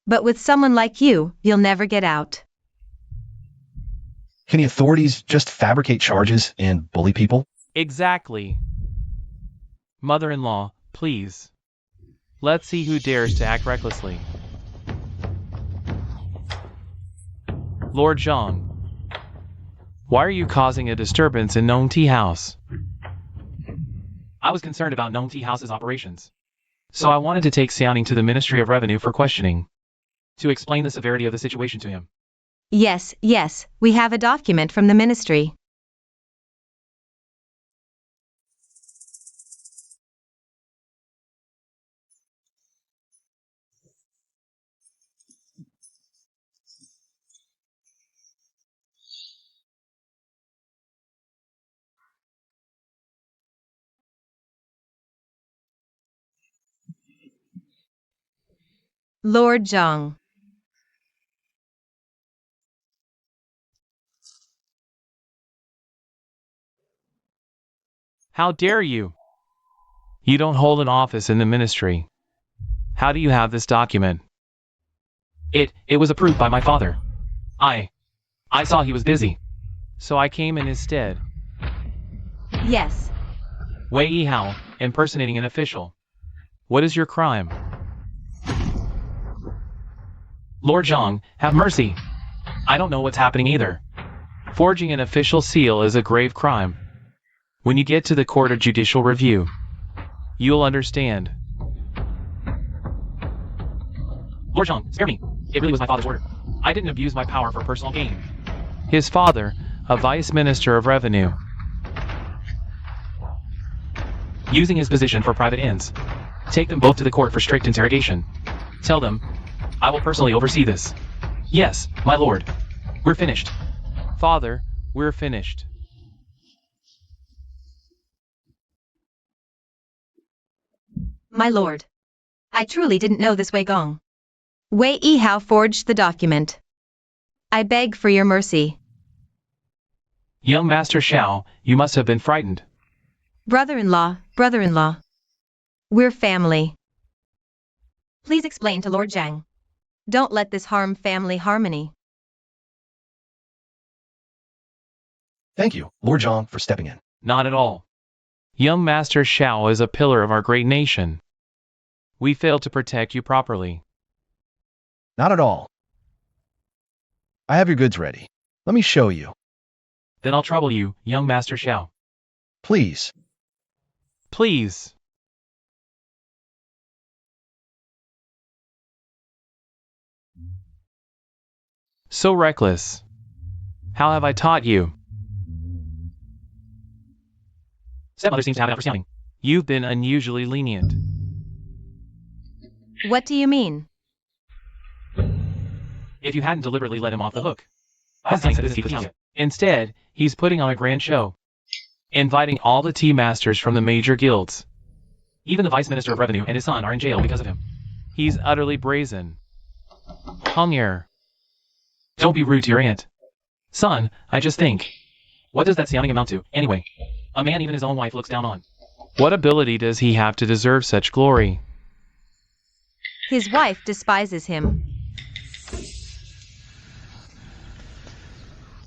But with someone like you, you'll never get out. Can the authorities just fabricate charges and bully people? Exactly. Mother-in-law, please. Let's see who dares to act recklessly. Lord Zhang. Why are you causing a disturbance in Nong Tea House? I was concerned about Nong Tea House's operations. So I wanted to take Xiaoning to the Ministry of Revenue for questioning. To explain the severity of the situation to him. Yes, yes, we have a document from the ministry. Lord Zhang. How dare you? You don't hold an office in the ministry. How do you have this document? It was approved by my father. I saw he was busy, so I came in his stead. Yes. Wei Yihao, impersonating an official. What is your crime? Lord Zhang, have mercy. I don't know what's happening either. Forging an official seal is a grave crime. When you get to the Court of Judicial Review, you'll understand. Lord Zhang, spare me. It really was my father's order. I didn't abuse my power for personal gain. His father, a vice minister of revenue, using his position for private ends. Take them both to the court for strict interrogation. Tell them, I will personally oversee this. Yes, my lord. We're finished. Father, we're finished. My lord. I truly didn't know this Wei Gong. Wei Yihao forged the document. I beg for your mercy. Young Master Xiao, you must have been frightened. Brother-in-law, brother-in-law. We're family. Please explain to Lord Zhang. Don't let this harm family harmony. Thank you, Lord Zhang, for stepping in. Not at all. Young Master Xiao is a pillar of our great nation. We failed to protect you properly. Not at all. I have your goods ready. Let me show you. Then I'll trouble you, young Master Xiao. Please. Please. So reckless. How have I taught you? Stepmother seems to have it out for scouting. You've been unusually lenient. What do you mean? If you hadn't deliberately let him off the hook. Instead, he's putting on a grand show. Inviting all the tea masters from the major guilds. Even the vice minister of revenue and his son are in jail because of him. He's utterly brazen. Hungyer. Don't be rude to your aunt. Son, I just think. What does that sounding amount to, anyway? A man even his own wife looks down on. What ability does he have to deserve such glory? His wife despises him.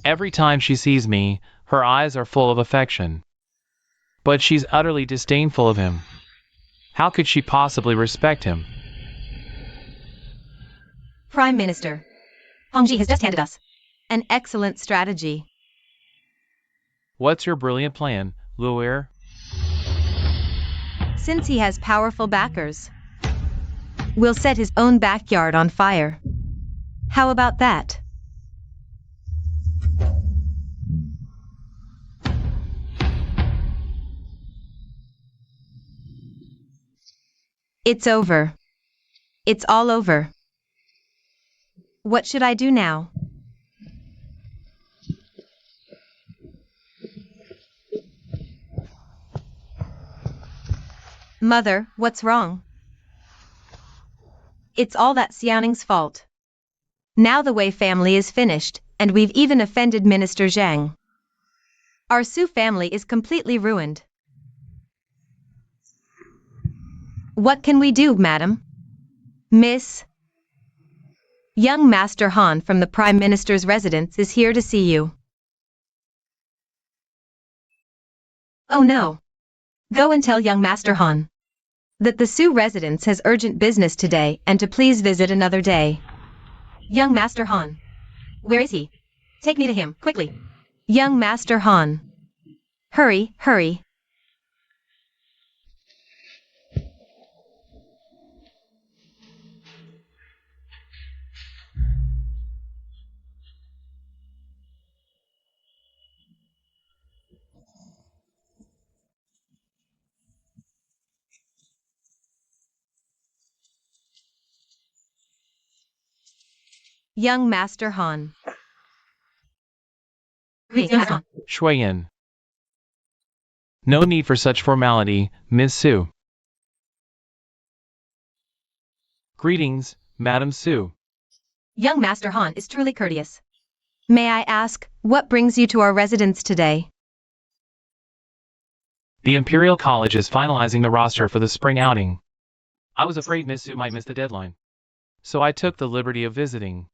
Every time she sees me, her eyes are full of affection. But she's utterly disdainful of him. How could she possibly respect him? Prime Minister. Hongji has just handed us an excellent strategy. What's your brilliant plan, Luer? Since he has powerful backers, we'll set his own backyard on fire. How about that? It's over. It's all over. What should I do now? Mother, what's wrong? It's all that Xiaoning's fault. Now the Wei family is finished, and we've even offended Minister Zhang. Our Su family is completely ruined. What can we do, madam? Miss? Young Master Han from the Prime Minister's residence is here to see you. Oh no. Go and tell young Master Han that the Su residence has urgent business today and to please visit another day. Young Master Han. Where is he? Take me to him, quickly. Young Master Han. Hurry, hurry. Young Master Han. Shuiyan. No need for such formality, Miss Su. Greetings, Madam Sue. Young Master Han is truly courteous. May I ask, what brings you to our residence today? The Imperial College is finalizing the roster for the spring outing. I was afraid Miss Sue might miss the deadline, so I took the liberty of visiting.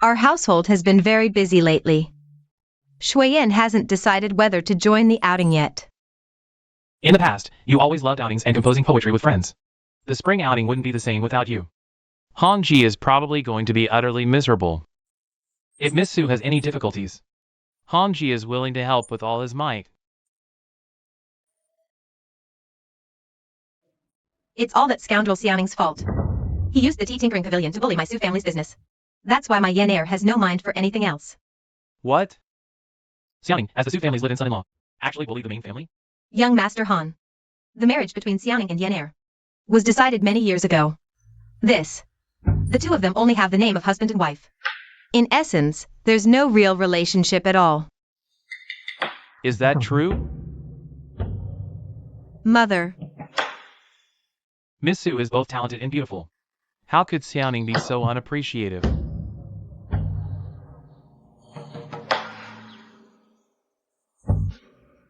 Our household has been very busy lately. Shuiyin hasn't decided whether to join the outing yet. In the past, you always loved outings and composing poetry with friends. The spring outing wouldn't be the same without you. Hongji is probably going to be utterly miserable. If Miss Sue has any difficulties, Hongji is willing to help with all his might. It's all that scoundrel Xiaoning's fault. He used the tea tinkering pavilion to bully my Su family's business. That's why my Yan heir has no mind for anything else. What? Xiaoning, as the Su family's live-in son-in-law, actually bullied the main family? Young Master Han. The marriage between Xiaoning and Yan heir was decided many years ago. The two of them only have the name of husband and wife. In essence, there's no real relationship at all. Is that true? Mother. Miss Sue is both talented and beautiful. How could Xiaoning be so unappreciative?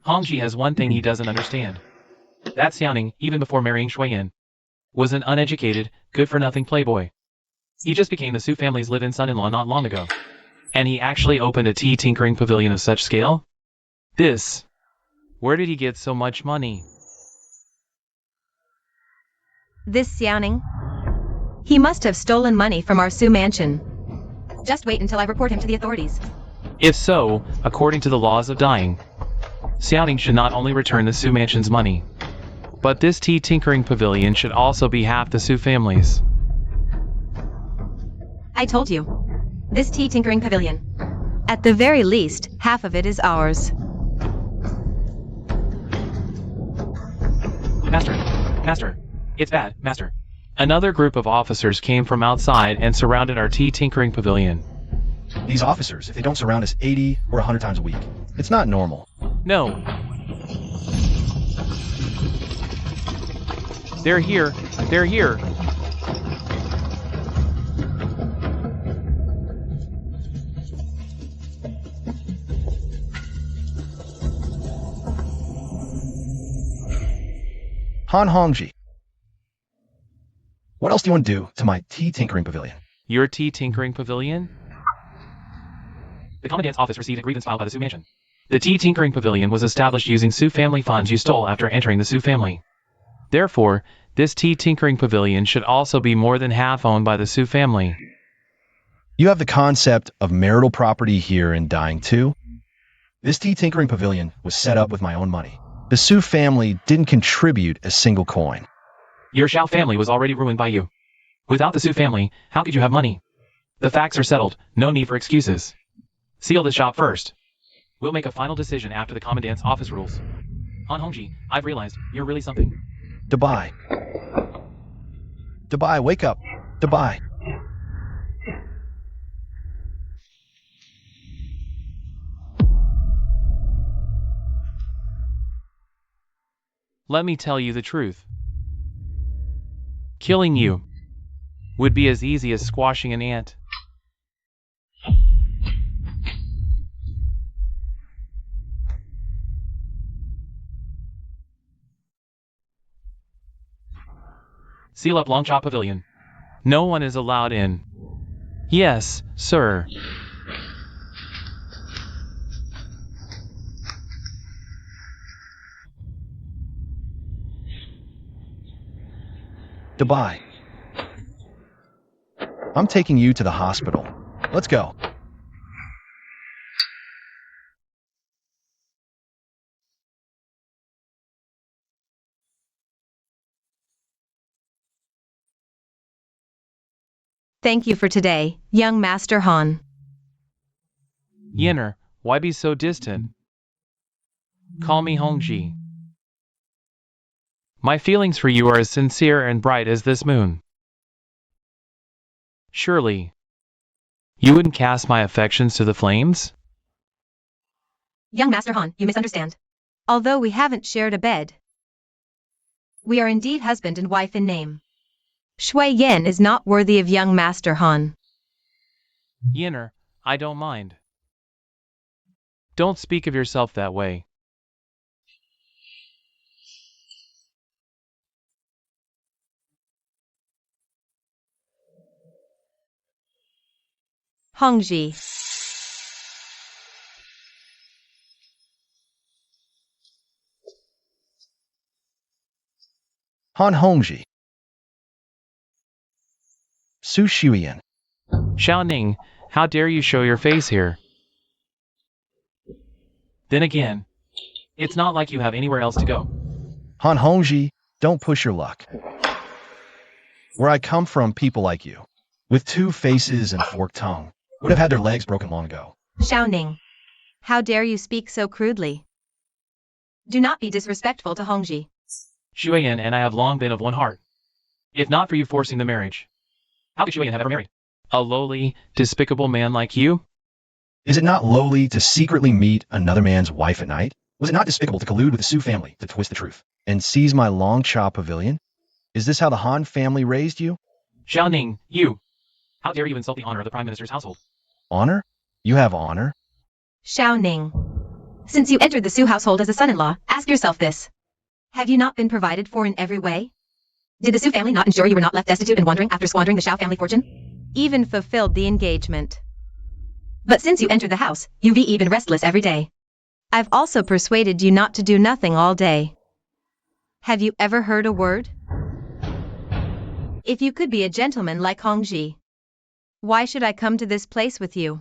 Hongji has one thing he doesn't understand. That Xiaoning, even before marrying Shuiyin, was an uneducated, good-for-nothing playboy. He just became the Su family's live-in son-in-law not long ago. And he actually opened a tea tinkering pavilion of such scale? Where did he get so much money? This Xiaoning? He must have stolen money from our Su mansion. Just wait until I report him to the authorities. If so, according to the laws of dying, Xiaoning should not only return the Su mansion's money, but this tea tinkering pavilion should also be half the Su family's. I told you. This tea tinkering pavilion. At the very least, half of it is ours. Master, it's bad, Master. Another group of officers came from outside and surrounded our tea tinkering pavilion. These officers, if they don't surround us 80 or 100 times a week, it's not normal. No. They're here. Han Hongji. What else do you want to do to my tea tinkering pavilion? Your tea tinkering pavilion? The Commandant's office received a grievance filed by the Su mansion. The tea tinkering pavilion was established using Su family funds you stole after entering the Su family. Therefore, this tea tinkering pavilion should also be more than half owned by the Su family. You have the concept of marital property here in dying too? This tea tinkering pavilion was set up with my own money. The Su family didn't contribute a single coin. Your Xiao family was already ruined by you. Without the Su family, how could you have money? The facts are settled, no need for excuses. Seal the shop first. We'll make a final decision after the Commandant's office rules. Han Hongji, I've realized, you're really something. Dabai. Dabai, wake up. Dabai. Let me tell you the truth. Killing you would be as easy as squashing an ant. Seal up Longcha Pavilion. No one is allowed in. Yes, sir. Dabai. I'm taking you to the hospital. Let's go. Thank you for today, young Master Han. Yinner, why be so distant? Call me Hongji. My feelings for you are as sincere and bright as this moon. Surely, you wouldn't cast my affections to the flames? Young Master Han, you misunderstand. Although we haven't shared a bed, we are indeed husband and wife in name. Shui Yin is not worthy of young Master Han. Yinner, I don't mind. Don't speak of yourself that way. Hongji. Han Hongji. Su Shuyan. Xiaoning, how dare you show your face here? Then again, it's not like you have anywhere else to go. Han Hongji, don't push your luck. Where I come from, people like you, with two faces and forked tongue, would have had their legs broken long ago. Xiaoning. How dare you speak so crudely? Do not be disrespectful to Hongji. Shuyan and I have long been of one heart. If not for you forcing the marriage, how could Shuyan have ever married? A lowly, despicable man like you? Is it not lowly to secretly meet another man's wife at night? Was it not despicable to collude with the Su family to twist the truth and seize my Long Cha pavilion? Is this how the Han family raised you? Xiaoning, you! How dare you insult the honor of the Prime Minister's household? Honor? You have honor? Xiaoning. Since you entered the Su household as a son-in-law, ask yourself this. Have you not been provided for in every way? Did the Su family not ensure you were not left destitute and wandering after squandering the Xiao family fortune? Even fulfilled the engagement. But since you entered the house, you've been restless every day. I've also persuaded you not to do nothing all day. Have you ever heard a word? If you could be a gentleman like Hongji, why should I come to this place with you?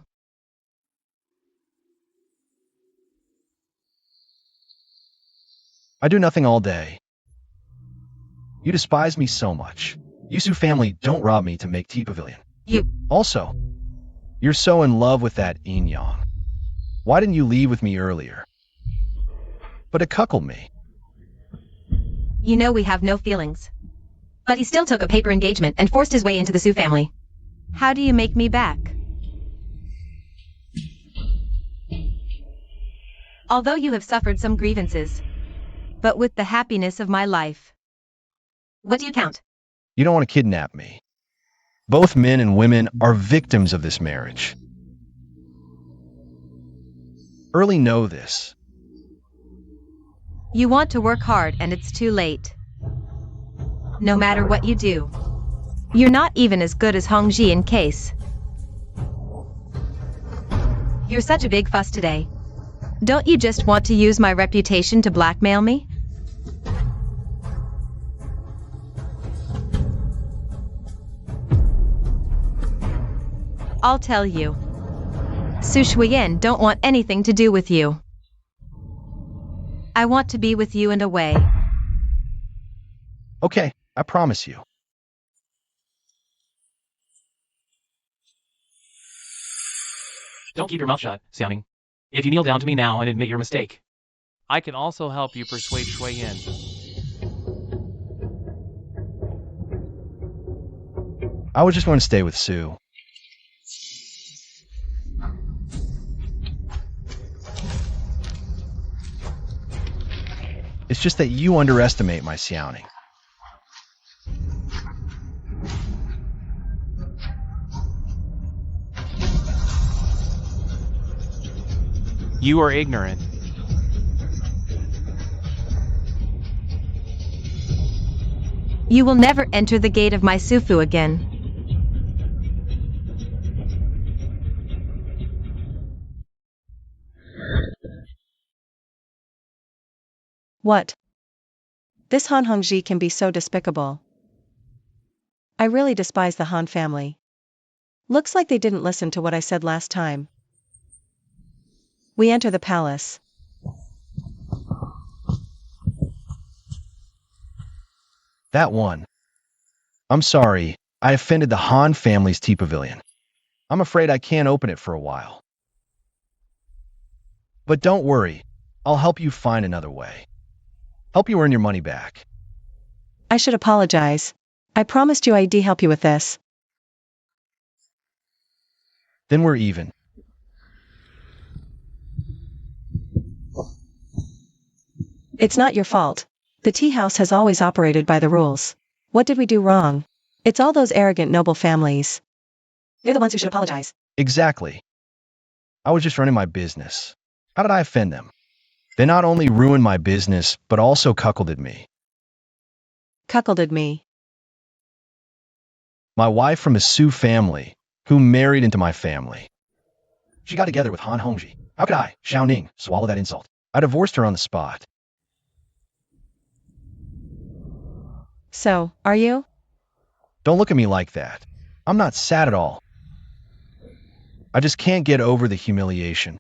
I do nothing all day. You despise me so much. You Su family don't rob me to make tea pavilion. You. Also, you're so in love with that Yin Yang. Why didn't you leave with me earlier? But it cuckolded me. You know we have no feelings. But he still took a paper engagement and forced his way into the Su family. How do you make me back? Although you have suffered some grievances, but with the happiness of my life. What do you count? You don't want to kidnap me. Both men and women are victims of this marriage. Early know this. You want to work hard and it's too late. No matter what you do, you're not even as good as Hongji in case. You're such a big fuss today. Don't you just want to use my reputation to blackmail me? I'll tell you. Su Shuyan don't want anything to do with you. I want to be with you in a way. Okay, I promise you. Don't keep your mouth shut, Xiaoning. If you kneel down to me now and admit your mistake, I can also help you persuade Shuyan. I was just going to stay with Su. It's just that you underestimate my Xiaoning. You are ignorant. You will never enter the gate of my Sufu again. What? This Han Hongji can be so despicable. I really despise the Han family. Looks like they didn't listen to what I said last time. We enter the palace. That one. I'm sorry, I offended the Han family's tea pavilion. I'm afraid I can't open it for a while. But don't worry, I'll help you find another way. Help you earn your money back. I should apologize. I promised you I'd help you with this. Then we're even. It's not your fault. The tea house has always operated by the rules. What did we do wrong? It's all those arrogant noble families. They're the ones who should apologize. Exactly. I was just running my business. How did I offend them? They not only ruined my business, but also cuckolded me. Cuckolded me. My wife from a Sioux family, who married into my family. She got together with Han Hongji. How could I, Xiao Ning, swallow that insult? I divorced her on the spot. So, are you? Don't look at me like that. I'm not sad at all. I just can't get over the humiliation.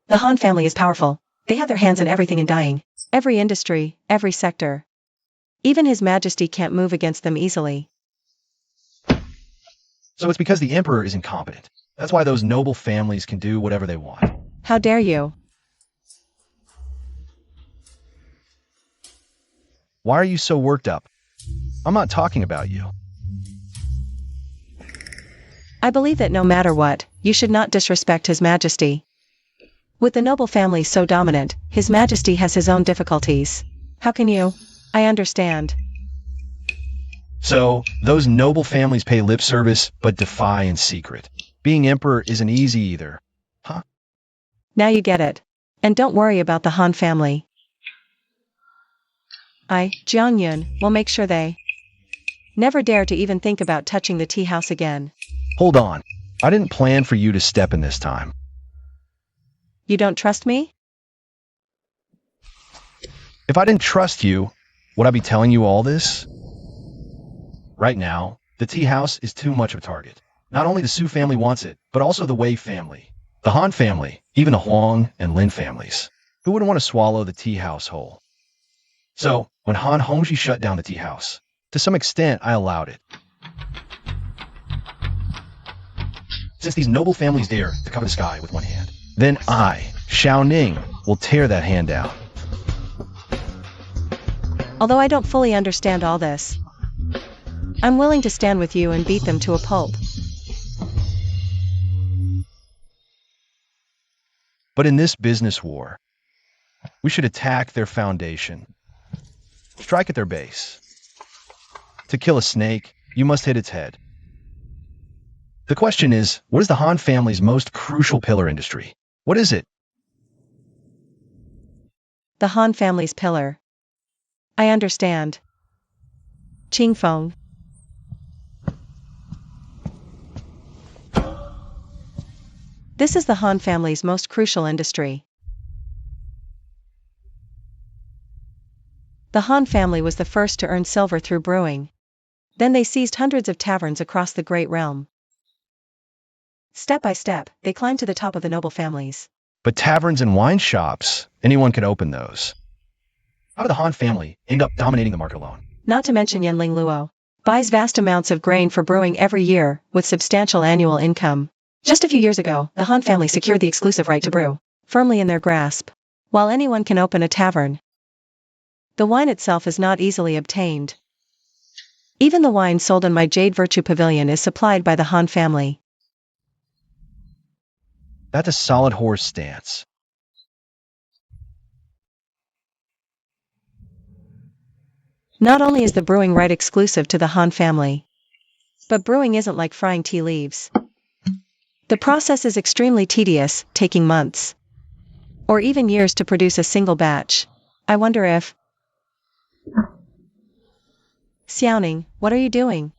The Han family is powerful. They have their hands in everything in dying. Every industry, every sector. Even His Majesty can't move against them easily. So it's because the emperor is incompetent. That's why those noble families can do whatever they want. How dare you? Why are you so worked up? I'm not talking about you. I believe that no matter what, you should not disrespect His Majesty. With the noble family so dominant, His Majesty has his own difficulties. How can you? I understand. So, those noble families pay lip service, but defy in secret. Being emperor isn't easy either. Huh? Now you get it. And don't worry about the Han family. I, Jiang Yun, will make sure they never dare to even think about touching the tea house again. Hold on. I didn't plan for you to step in this time. You don't trust me? If I didn't trust you, would I be telling you all this? Right now, the tea house is too much of a target. Not only the Su family wants it, but also the Wei family, the Han family, even the Huang and Lin families. Who wouldn't want to swallow the tea house whole? So, when Han Hongji shut down the tea house, to some extent I allowed it. Since these noble families dare to cover the sky with one hand, then I, Xiao Ning, will tear that hand out. Although I don't fully understand all this, I'm willing to stand with you and beat them to a pulp. But in this business war, we should attack their foundation. Strike at their base. To kill a snake, you must hit its head. The question is, what is the Han family's most crucial pillar industry? What is it? The Han family's pillar. I understand. Qingfeng. This is the Han family's most crucial industry. The Han family was the first to earn silver through brewing. Then they seized hundreds of taverns across the great realm. Step by step, they climbed to the top of the noble families. But taverns and wine shops, anyone could open those. How did the Han family end up dominating the market alone? Not to mention Yanling Luo buys vast amounts of grain for brewing every year, with substantial annual income. Just a few years ago, the Han family secured the exclusive right to brew, firmly in their grasp. While anyone can open a tavern, the wine itself is not easily obtained. Even the wine sold in my Jade Virtue Pavilion is supplied by the Han family. That's a solid horse stance. Not only is the brewing right exclusive to the Han family, but brewing isn't like frying tea leaves. The process is extremely tedious, taking months or even years to produce a single batch. I wonder if... Xiaoning, what are you doing?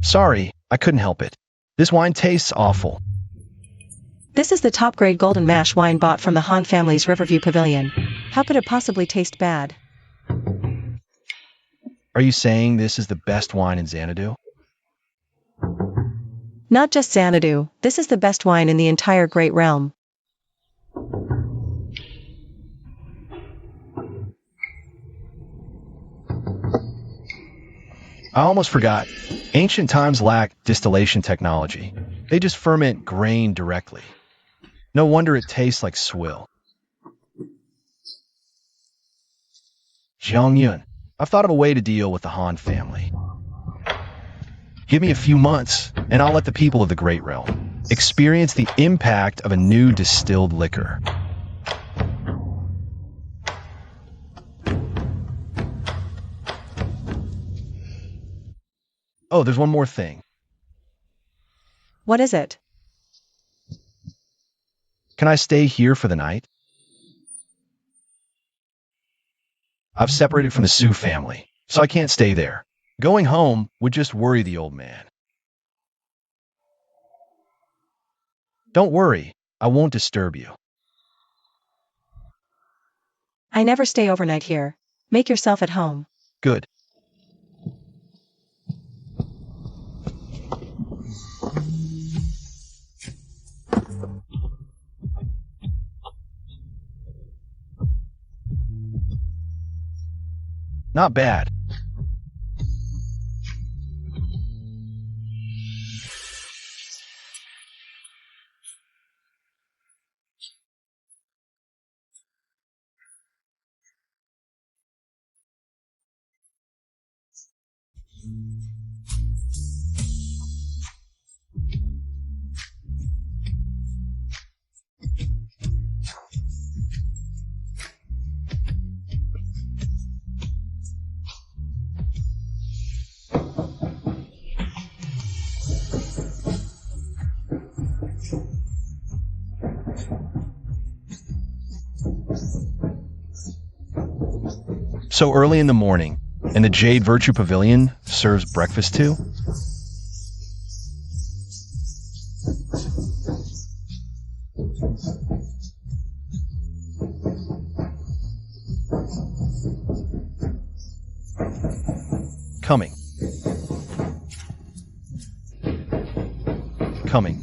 Sorry, I couldn't help it. This wine tastes awful. This is the top-grade golden mash wine bought from the Han family's Riverview Pavilion. How could it possibly taste bad? Are you saying this is the best wine in Xanadu? Not just Xanadu, this is the best wine in the entire Great Realm. I almost forgot. Ancient times lacked distillation technology. They just ferment grain directly. No wonder it tastes like swill. Jiang Yun, I've thought of a way to deal with the Han family. Give me a few months, and I'll let the people of the Great Realm experience the impact of a new distilled liquor. Oh, there's one more thing. What is it? Can I stay here for the night? I've separated from the Sioux family, so I can't stay there. Going home would just worry the old man. Don't worry, I won't disturb you. I never stay overnight here. Make yourself at home. Good. Not bad. So early in the morning, and the Jade Virtue Pavilion serves breakfast too? Coming. Coming.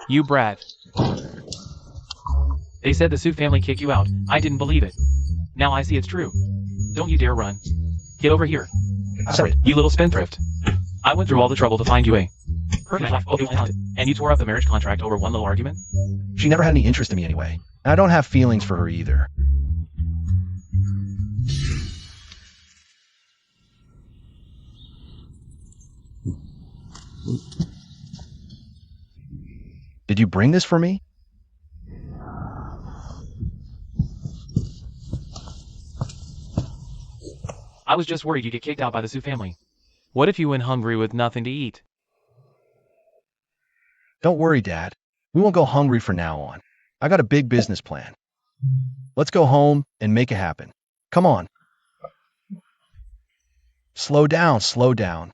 You brat. They said the Sioux family kicked you out. I didn't believe it. Now I see it's true. Don't you dare run. Get over here. Sorry. You little spendthrift. I went through all the trouble to find you a perfect life, and you tore up the marriage contract over one little argument? She never had any interest in me anyway, and I don't have feelings for her either. Did you bring this for me? I was just worried you'd get kicked out by the Sioux family. What if you went hungry with nothing to eat? Don't worry, Dad. We won't go hungry from now on. I got a big business plan. Let's go home and make it happen. Come on. Slow down, slow down.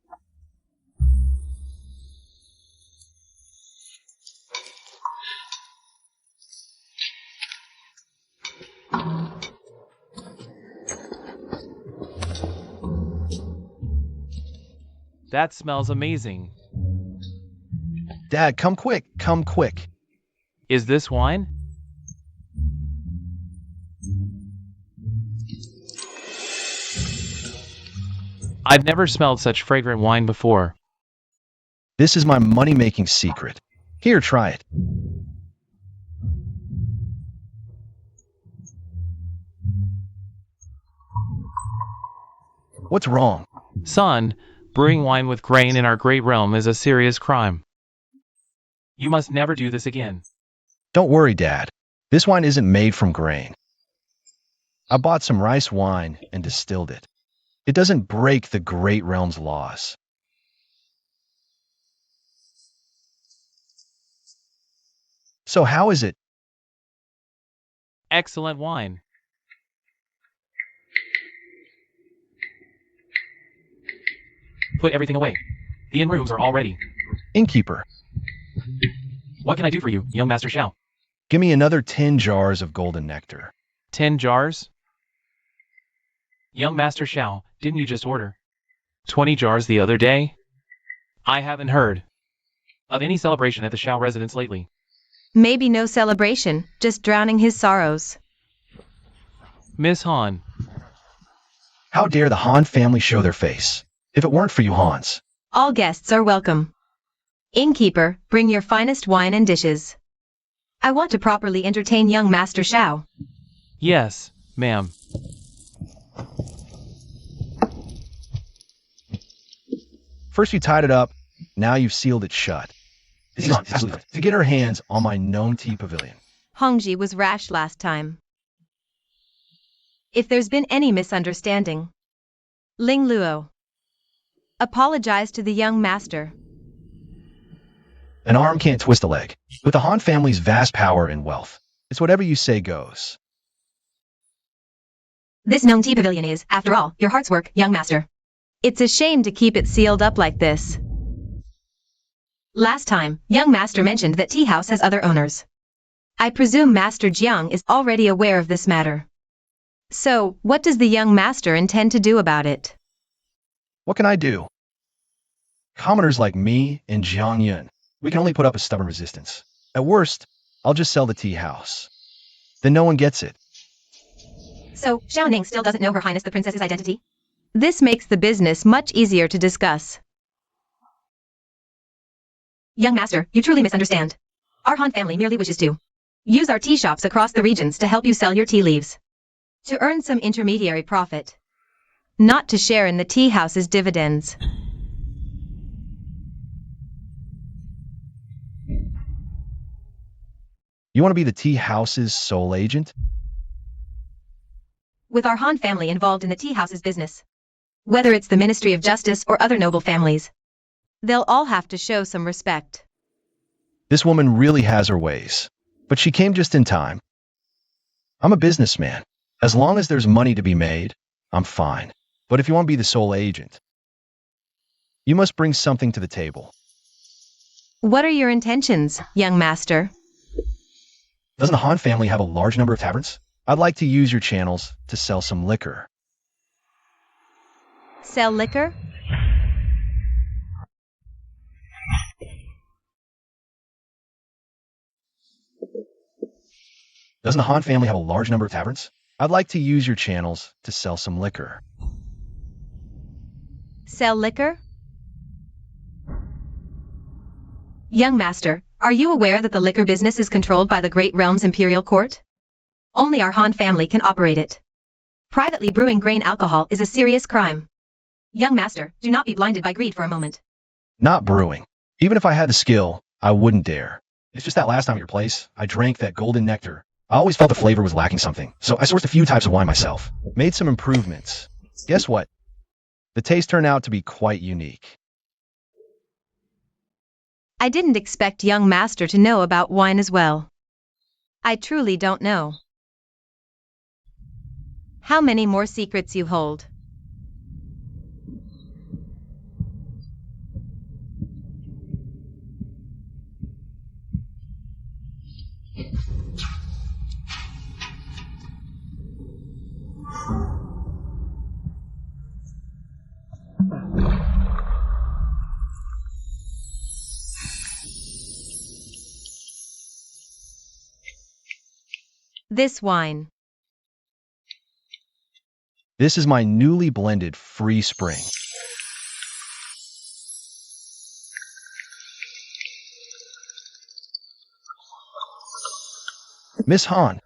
That smells amazing. Dad, come quick, come quick. Is this wine? I've never smelled such fragrant wine before. This is my money-making secret. Here, try it. What's wrong? Son, brewing wine with grain in our great realm is a serious crime. You must never do this again. Don't worry, Dad. This wine isn't made from grain. I bought some rice wine and distilled it. It doesn't break the great realm's laws. So how is it? Excellent wine. Put everything away. The inn rooms are all ready. Innkeeper, What can I do for you, young Master Xiao? give me another 10 jars of golden nectar. 10 jars? Young Master Xiao, didn't you just order 20 jars the other day? I haven't heard of any celebration at the Xiao residence lately. Maybe no celebration, just drowning his sorrows. Miss Han, How dare the Han family show their face? If it weren't for you Hans. All guests are welcome. Innkeeper, bring your finest wine and dishes. I want to properly entertain young Master Xiao. yes, ma'am. First you tied it up, now you've sealed it shut. To get her hands on my gnome tea pavilion. Hongji was rash last time. If there's been any misunderstanding, Ling Luo, apologize to the young master. An arm can't twist a leg. With the Han family's vast power and wealth, it's whatever you say goes. This Nong Tea Pavilion is, after all, your heart's work, young master. It's a shame to keep it sealed up like this. Last time, young master mentioned that tea house has other owners. I presume Master Jiang is already aware of this matter. So, what does the young master intend to do about it? What can I do? Commoners like me and Jiang Yun, we can only put up a stubborn resistance. At worst, I'll just sell the tea house. Then no one gets it. So, Xiaoning still doesn't know Her Highness the Princess's identity? This makes the business much easier to discuss. Young master, you truly misunderstand. Our Han family merely wishes to use our tea shops across the regions to help you sell your tea leaves. To earn some intermediary profit. Not to share in the tea house's dividends. You want to be the tea house's sole agent? With our Han family involved in the tea house's business, whether it's the Ministry of Justice or other noble families, they'll all have to show some respect. This woman really has her ways, but she came just in time. I'm a businessman. As long as there's money to be made, I'm fine. But if you want to be the sole agent, you must bring something to the table. What are your intentions, young master? Doesn't the Han family have a large number of taverns? I'd like to use your channels to sell some liquor. Sell liquor? Doesn't the Han family have a large number of taverns? I'd like to use your channels to sell some liquor. Sell liquor? Young master, are you aware that the liquor business is controlled by the Great Realm's Imperial Court? Only our Han family can operate it. Privately brewing grain alcohol is a serious crime. Young master, do not be blinded by greed for a moment. Not brewing. Even if I had the skill, I wouldn't dare. It's just that last time at your place, I drank that golden nectar. I always felt the flavor was lacking something, so I sourced a few types of wine myself. Made some improvements. Guess what? The taste turned out to be quite unique. I didn't expect young master to know about wine as well. I truly don't know. How many more secrets you hold? This wine. This is my newly blended Free Spring. Miss Han,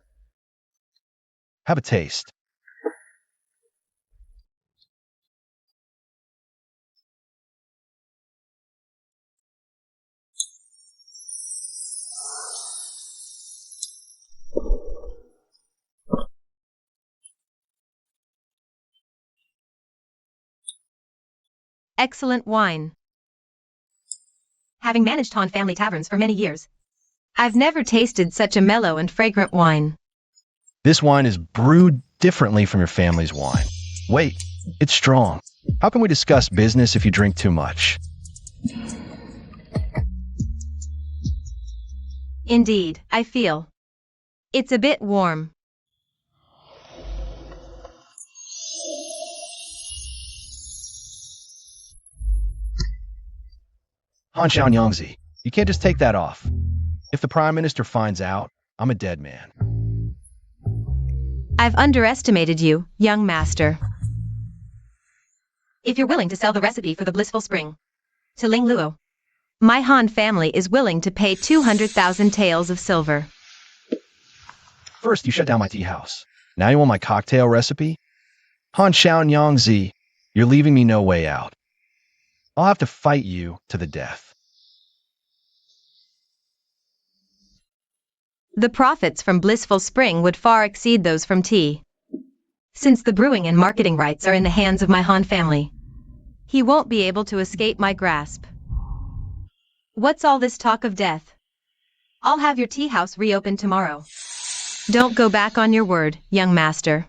have a taste. Excellent wine. Having managed Han family taverns for many years, I've never tasted such a mellow and fragrant wine. This wine is brewed differently from your family's wine. Wait, it's strong. How can we discuss business if you drink too much? Indeed, I feel. It's a bit warm. Han Xiaonyangzi, you can't just take that off. If the Prime Minister finds out, I'm a dead man. I've underestimated you, young master. If you're willing to sell the recipe for the blissful spring to Ling Luo, my Han family is willing to pay 200,000 taels of silver. First, you shut down my tea house. Now you want my cocktail recipe? Han Xiaonyangzi, you're leaving me no way out. I'll have to fight you to the death. The profits from blissful spring would far exceed those from tea. since the brewing and marketing rights are in the hands of my Han family. He won't be able to escape my grasp. What's all this talk of death? I'll have your tea house reopened tomorrow. Don't go back on your word, young master.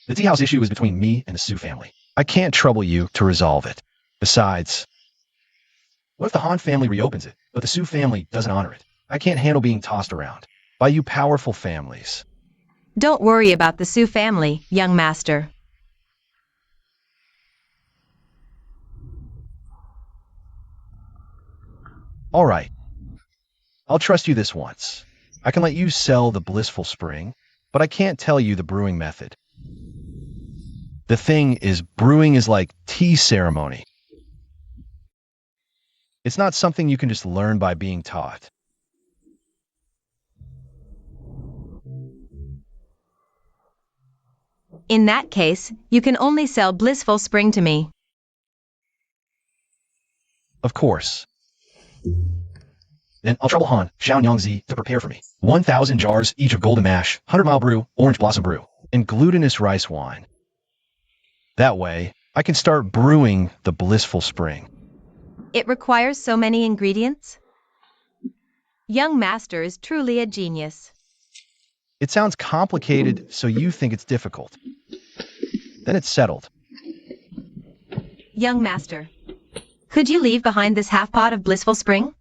The tea house issue is between me and the Sue family. I can't trouble you to resolve it. Besides, what if the Han family reopens it, but the Sue family doesn't honor it? I can't handle being tossed around by you powerful families. Don't worry about the Sue family, young master. All right. I'll trust you this once. I can let you sell the blissful spring, but I can't tell you the brewing method. The thing is, brewing is like tea ceremony. It's not something you can just learn by being taught. In that case, you can only sell blissful spring to me. Of course. Then I'll trouble Han, Xiaonyangzi, to prepare for me 1,000 jars each of golden mash, 100-mile brew, orange blossom brew, and glutinous rice wine. That way, I can start brewing the blissful spring. It requires so many ingredients? Young master is truly a genius. It sounds complicated, so you think it's difficult. Then it's settled. Young master, could you leave behind this half pot of blissful spring?